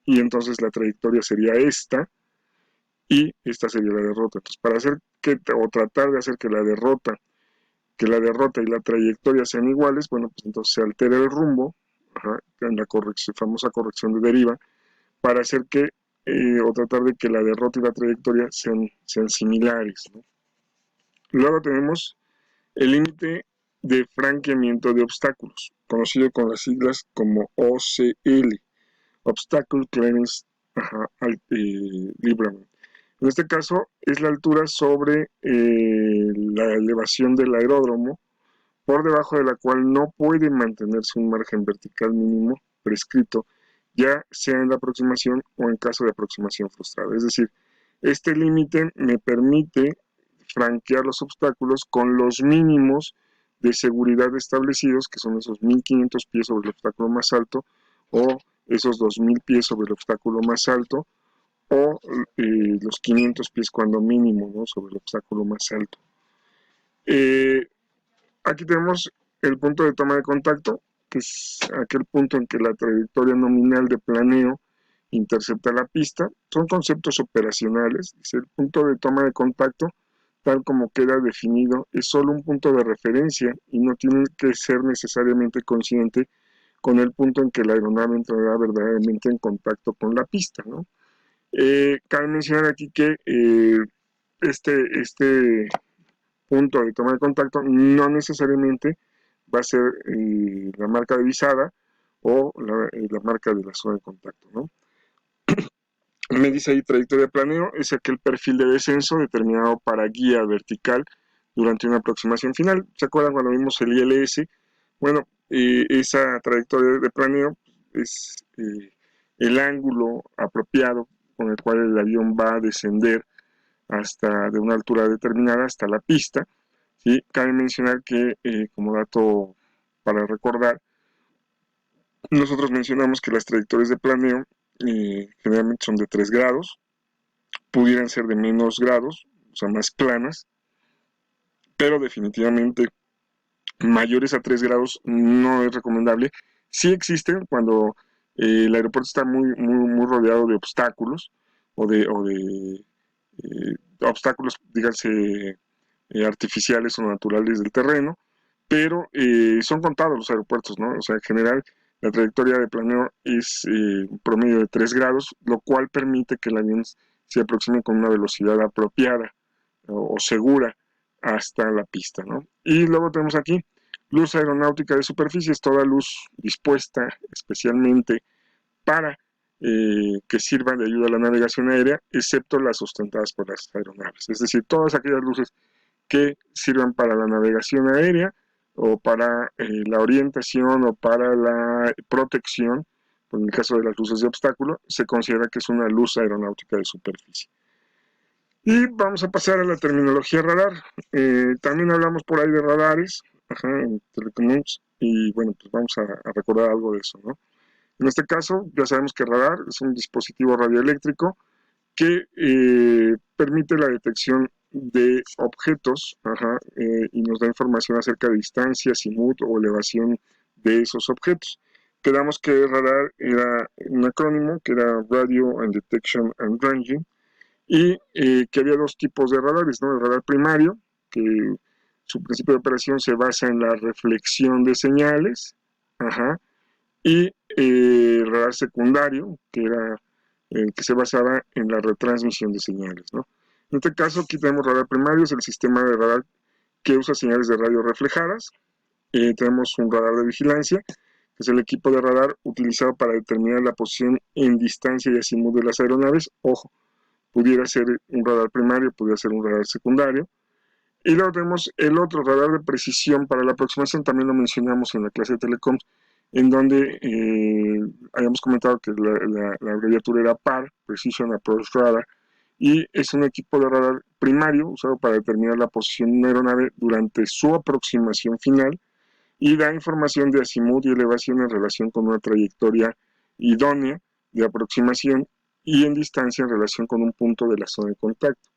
y entonces la trayectoria sería esta y esta sería la derrota. Entonces, para hacer que, o tratar de hacer que la derrota y la trayectoria sean iguales, bueno, pues entonces se altera el rumbo, ajá, en la famosa corrección de deriva, para hacer que, o tratar de que la derrota y la trayectoria sean similares, ¿no? Luego tenemos el límite de franqueamiento de obstáculos, conocido con las siglas como OCL, Obstacle Clearance Librament. En este caso es la altura sobre la elevación del aeródromo, por debajo de la cual no puede mantenerse un margen vertical mínimo prescrito, ya sea en la aproximación o en caso de aproximación frustrada. Es decir, este límite me permite franquear los obstáculos con los mínimos de seguridad establecidos, que son esos 1500 pies sobre el obstáculo más alto, o esos 2000 pies sobre el obstáculo más alto, o los 500 pies cuando mínimo, ¿no?, sobre el obstáculo más alto. Aquí tenemos el punto de toma de contacto, que es aquel punto en que la trayectoria nominal de planeo intercepta la pista. Son conceptos operacionales. Dice, el punto de toma de contacto, tal como queda definido, es solo un punto de referencia y no tiene que ser necesariamente coincidente con el punto en que la aeronave entrará verdaderamente en contacto con la pista, ¿no? Cabe mencionar aquí que este punto de toma de contacto no necesariamente va a ser la marca de visada o la marca de la zona de contacto, ¿no? Me dice ahí trayectoria de planeo, es aquel perfil de descenso determinado para guía vertical durante una aproximación final. ¿Se acuerdan cuando vimos el ILS? Bueno, esa trayectoria de planeo es el ángulo apropiado con el cual el avión va a descender hasta de una altura determinada hasta la pista. ¿sí? Cabe mencionar que, como dato para recordar, nosotros mencionamos que las trayectorias de planeo generalmente son de 3 grados, pudieran ser de menos grados, o sea, más planas, pero definitivamente mayores a 3 grados no es recomendable. Sí existen cuando el aeropuerto está muy rodeado de obstáculos o de obstáculos, díganse, artificiales o naturales del terreno, pero son contados los aeropuertos, ¿no? O sea, en general la trayectoria de planeo es un promedio de 3 grados, lo cual permite que el avión se aproxime con una velocidad apropiada o segura hasta la pista, ¿no? Y luego tenemos aquí luz aeronáutica de superficie, es toda luz dispuesta especialmente para que sirvan de ayuda a la navegación aérea, excepto las sustentadas por las aeronaves. Es decir, todas aquellas luces que sirvan para la navegación aérea o para la orientación o para la protección, en el caso de las luces de obstáculo, se considera que es una luz aeronáutica de superficie. Y vamos a pasar a la terminología radar. También hablamos por ahí de radares, ajá, en telecoms, y bueno, pues vamos a recordar algo de eso, ¿no? En este caso, ya sabemos que radar es un dispositivo radioeléctrico que permite la detección de objetos, ajá, y nos da información acerca de distancia, azimut o elevación de esos objetos. Quedamos que radar era un acrónimo que era Radio and Detection and Ranging, y que había dos tipos de radares, ¿no? El radar primario, que su principio de operación se basa en la reflexión de señales, ajá, y el radar secundario, que era el que se basaba en la retransmisión de señales, ¿no? En este caso, aquí tenemos radar primario, es el sistema de radar que usa señales de radio reflejadas. Tenemos un radar de vigilancia, que es el equipo de radar utilizado para determinar la posición en distancia y azimut de las aeronaves. Ojo, pudiera ser un radar primario, pudiera ser un radar secundario. Y luego tenemos el otro radar de precisión para la aproximación, también lo mencionamos en la clase de telecoms, en donde habíamos comentado que la abreviatura era PAR, Precision Approach Radar, y es un equipo de radar primario usado para determinar la posición de una aeronave durante su aproximación final y da información de azimut y elevación en relación con una trayectoria idónea de aproximación y en distancia en relación con un punto de la zona de contacto.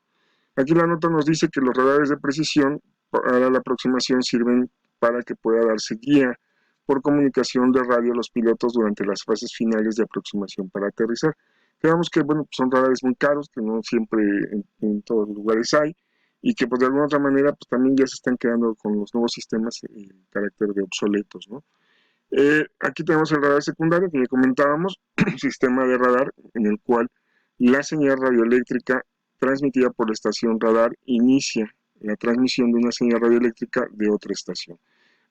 Aquí la nota nos dice que los radares de precisión para la aproximación sirven para que pueda darse guía por comunicación de radio a los pilotos durante las fases finales de aproximación para aterrizar. Veamos que bueno, son radares muy caros, que no siempre en todos los lugares hay, y que pues de alguna otra manera pues también ya se están quedando con los nuevos sistemas en carácter de obsoletos, ¿no? Aquí tenemos el radar secundario que ya comentábamos, un sistema de radar en el cual la señal radioeléctrica transmitida por la estación radar inicia la transmisión de una señal radioeléctrica de otra estación.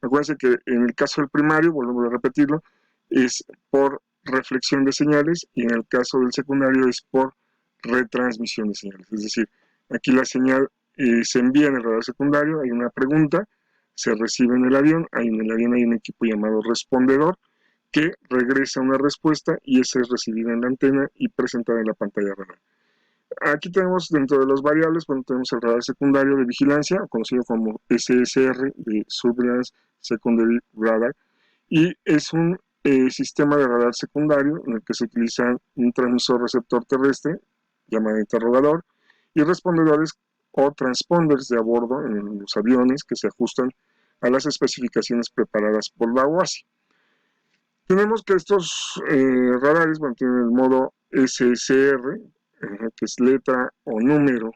Acuérdense que en el caso del primario, volvemos a repetirlo, es por reflexión de señales y en el caso del secundario es por retransmisión de señales. Es decir, aquí la señal se envía en el radar secundario, hay una pregunta, se recibe en el avión hay un equipo llamado respondedor que regresa una respuesta y esa es recibida en la antena y presentada en la pantalla radar. Aquí tenemos dentro de las variables, bueno, tenemos el radar secundario de vigilancia, conocido como SSR, de Surveillance Secondary Radar, y es un sistema de radar secundario en el que se utiliza un transmisor receptor terrestre, llamado interrogador, y respondedores o transponders de a bordo en los aviones que se ajustan a las especificaciones preparadas por la OASI. Tenemos que estos radares tienen el modo SSR, que es letra o número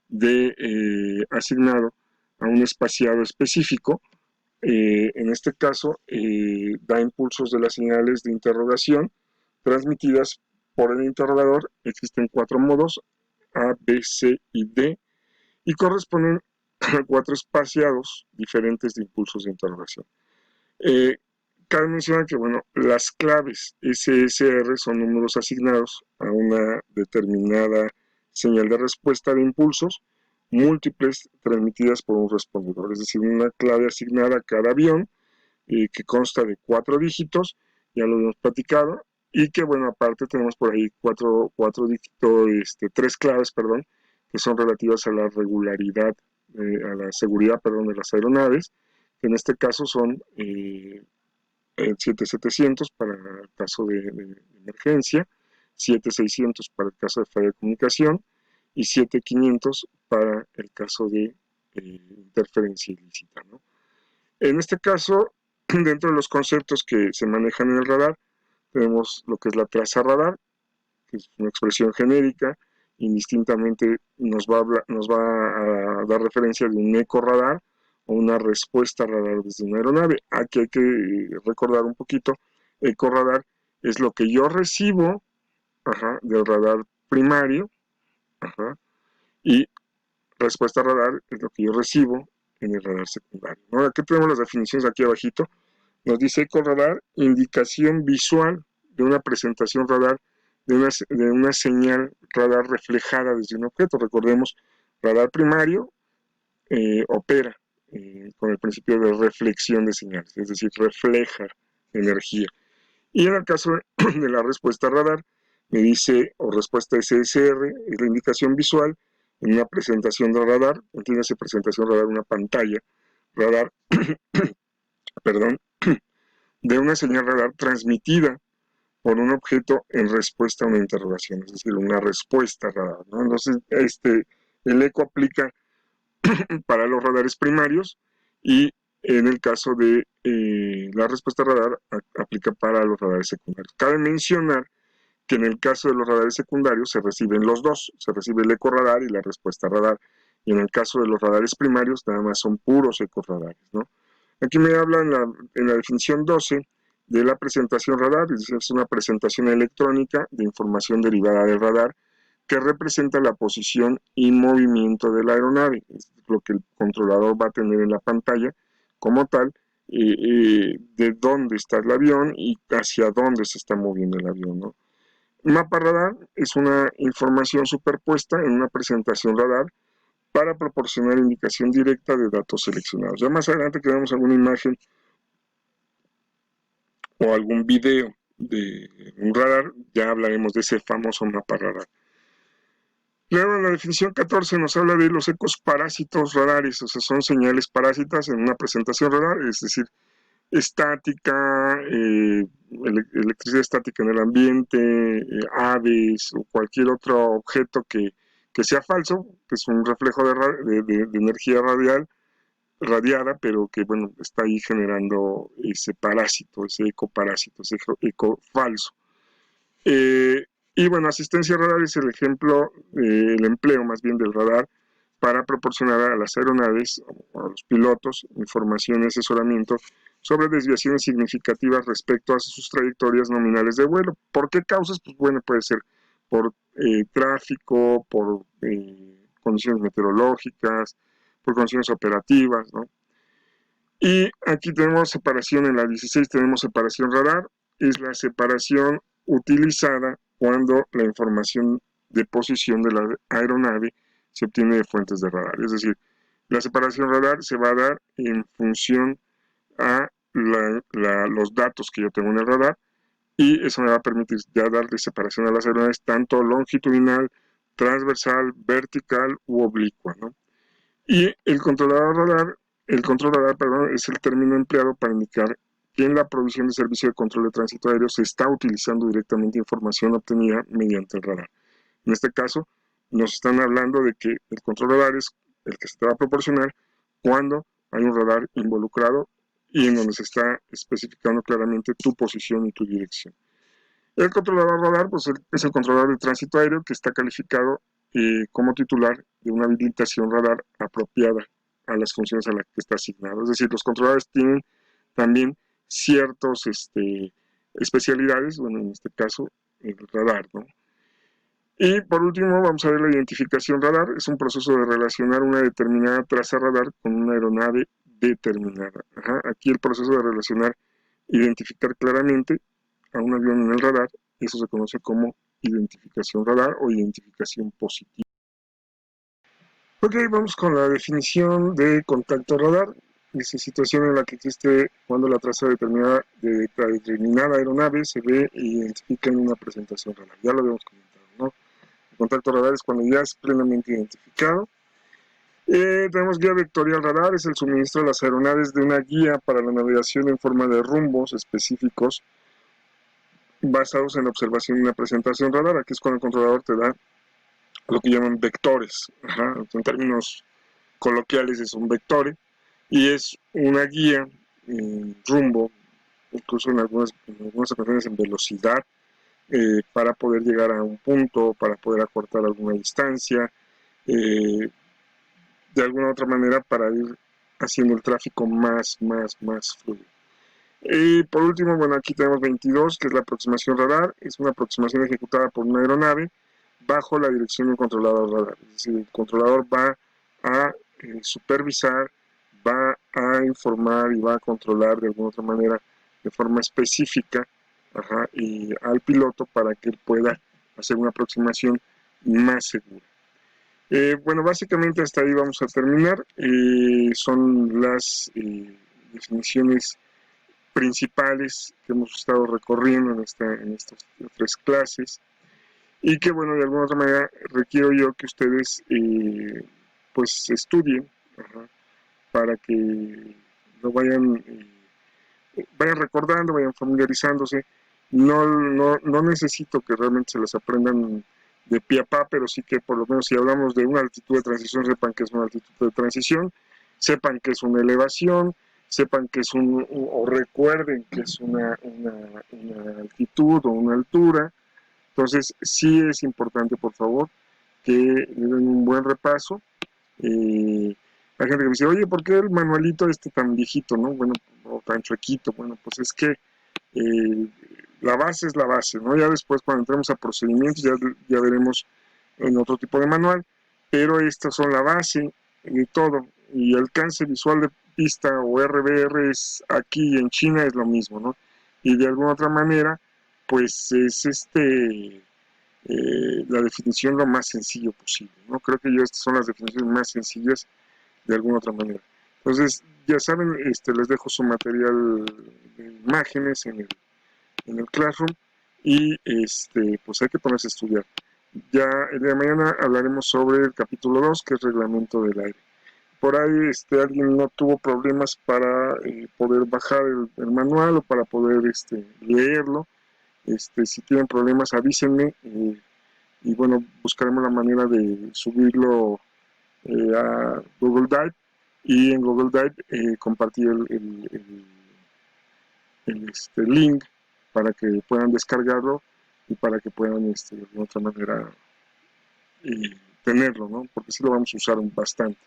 de asignado a un espaciado específico. En este caso, da impulsos de las señales de interrogación transmitidas por el interrogador. Existen 4 modos, A, B, C y D, y corresponden a 4 espaciados diferentes de impulsos de interrogación. Cabe mencionar que bueno, las claves SSR son números asignados a una determinada señal de respuesta de impulsos múltiples transmitidas por un respondedor, es decir, una clave asignada a cada avión que consta de 4 dígitos, ya lo hemos platicado, y que bueno, aparte tenemos por ahí 4 dígitos, 3 claves, perdón, que son relativas a la regularidad a la seguridad, perdón, de las aeronaves, que en este caso son el 7700 para el caso de emergencia, 7600 para el caso de falla de comunicación y 7500 para el caso de interferencia ilícita, ¿no? En este caso, dentro de los conceptos que se manejan en el radar, tenemos lo que es la traza radar, que es una expresión genérica, indistintamente nos va a dar referencia de un eco radar o una respuesta radar desde una aeronave. Aquí hay que recordar un poquito, eco radar es lo que yo recibo, ajá, del radar primario, ajá, y respuesta radar es lo que yo recibo en el radar secundario, ¿no? Aquí tenemos las definiciones aquí abajito. Nos dice eco radar, indicación visual de una presentación radar de una señal radar reflejada desde un objeto. Recordemos, radar primario opera con el principio de reflexión de señales, es decir, refleja energía. Y en el caso de la respuesta radar, me dice, o respuesta SSR, es la indicación visual en una presentación de radar, entiéndase presentación radar, una pantalla radar, perdón, de una señal radar transmitida por un objeto en respuesta a una interrogación, es decir, una respuesta radar, ¿no? Entonces, el eco aplica para los radares primarios y en el caso de la respuesta radar aplica para los radares secundarios. Cabe mencionar que en el caso de los radares secundarios se reciben los dos, se recibe el eco radar y la respuesta radar, y en el caso de los radares primarios nada más son puros ecos radares, ¿no? Aquí me habla en la definición 12 de la presentación radar, es una presentación electrónica de información derivada del radar que representa la posición y movimiento de la aeronave, es lo que el controlador va a tener en la pantalla como tal, de dónde está el avión y hacia dónde se está moviendo el avión, ¿no? Mapa radar es una información superpuesta en una presentación radar para proporcionar indicación directa de datos seleccionados. Ya más adelante que veamos alguna imagen o algún video de un radar, ya hablaremos de ese famoso mapa radar. Luego en la definición 14 nos habla de los ecos parásitos radares, o sea, son señales parásitas en una presentación radar, es decir, estática, electricidad estática en el ambiente, aves o cualquier otro objeto que sea falso, que es un reflejo de energía radiada, pero que bueno, está ahí generando ese parásito, ese ecoparásito, ese eco falso. Y bueno, asistencia radar es el ejemplo, el empleo más bien del radar para proporcionar a las aeronaves o a los pilotos información y asesoramiento sobre desviaciones significativas respecto a sus trayectorias nominales de vuelo. ¿Por qué causas? Pues bueno, puede ser por tráfico, por condiciones meteorológicas, por condiciones operativas, ¿no? Y aquí tenemos separación, en la 16 tenemos separación radar, es la separación utilizada cuando la información de posición de la aeronave se obtiene de fuentes de radar. Es decir, la separación radar se va a dar en función a los datos que yo tengo en el radar y eso me va a permitir ya darle separación a las aeronaves tanto longitudinal, transversal, vertical u oblicua, ¿no? Y el control radar, perdón, es el término empleado para indicar que en la provisión de servicio de control de tránsito aéreo se está utilizando directamente información obtenida mediante el radar. En este caso, nos están hablando de que el control radar es el que se te va a proporcionar cuando hay un radar involucrado y en donde se está especificando claramente tu posición y tu dirección. El controlador radar pues, es el controlador de tránsito aéreo que está calificado como titular de una habilitación radar apropiada a las funciones a las que está asignado. Es decir, los controladores tienen también ciertas especialidades, bueno, en este caso, el radar, ¿no? Y por último, vamos a ver la identificación radar. Es un proceso de relacionar una determinada traza radar con una aeronave determinada. Ajá. Aquí el proceso de relacionar, identificar claramente a un avión en el radar, eso se conoce como identificación radar o identificación positiva. Ok, vamos con la definición de contacto radar. Dice situación en la que existe cuando la traza determinada de la determinada aeronave se ve e identifica en una presentación radar. Ya lo habíamos comentado, ¿no? El contacto radar es cuando ya es plenamente identificado. Tenemos guía vectorial radar, es el suministro de las aeronaves de una guía para la navegación en forma de rumbos específicos basados en la observación y la presentación radar. Aquí es cuando el controlador te da lo que llaman vectores. Ajá. En términos coloquiales es un vectore y es una guía rumbo, incluso en algunas ocasiones en velocidad, para poder llegar a un punto, para poder acortar alguna distancia, eh, de alguna otra manera para ir haciendo el tráfico más fluido. Y por último, bueno, aquí tenemos 22, que es la aproximación radar. Es una aproximación ejecutada por una aeronave bajo la dirección del controlador radar. Es decir, el controlador va a supervisar, va a informar y va a controlar de alguna otra manera, de forma específica, ajá, y al piloto para que él pueda hacer una aproximación más segura. Bueno, básicamente hasta ahí vamos a terminar. Son las definiciones principales que hemos estado recorriendo en estas 3 clases y que, bueno, de alguna otra manera requiero yo que ustedes pues estudien, ajá, para que lo vayan recordando, vayan familiarizándose. No necesito que realmente se las aprendan de pie a pa, pero sí que por lo menos si hablamos de una altitud de transición, sepan que es una altitud de transición, sepan que es una elevación, sepan que es o recuerden que es una altitud o una altura. Entonces, sí es importante, por favor, que le den un buen repaso. Hay gente que me dice, oye, ¿por qué el manualito tan viejito, no? Bueno, o tan chuequito. Bueno, pues es que la base es la base, ¿no? Ya después, cuando entremos a procedimientos, ya veremos en otro tipo de manual, pero estas son la base de todo. Y alcance visual de pista o RBR es aquí en China es lo mismo, ¿no? Y de alguna otra manera, pues es la definición lo más sencillo posible, ¿no? Creo que estas son las definiciones más sencillas de alguna otra manera. Entonces, ya saben, les dejo su material de imágenes en el Classroom y pues hay que ponerse a estudiar. Ya el día de mañana hablaremos sobre el capítulo 2, que es reglamento del aire. Por ahí alguien no tuvo problemas para poder bajar el manual o para poder leerlo. Si tienen problemas avísenme y bueno, buscaremos la manera de subirlo a Google Drive y en Google Drive compartir el link para que puedan descargarlo y para que puedan de otra manera tenerlo, ¿no? Porque sí lo vamos a usar bastante.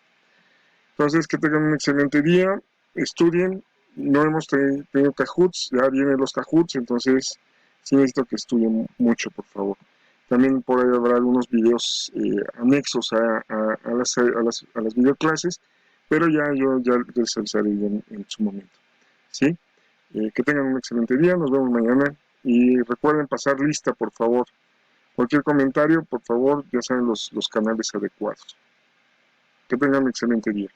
Entonces, que tengan un excelente día, estudien, no hemos tenido Cahoots, ya vienen los Cahoots, entonces sí necesito que estudien mucho, por favor. También por ahí habrá algunos videos anexos a las videoclases, pero yo ya les avisaré en su momento. ¿Sí? Que tengan un excelente día, nos vemos mañana y recuerden pasar lista, por favor. Cualquier comentario, por favor, ya saben los canales adecuados. Que tengan un excelente día.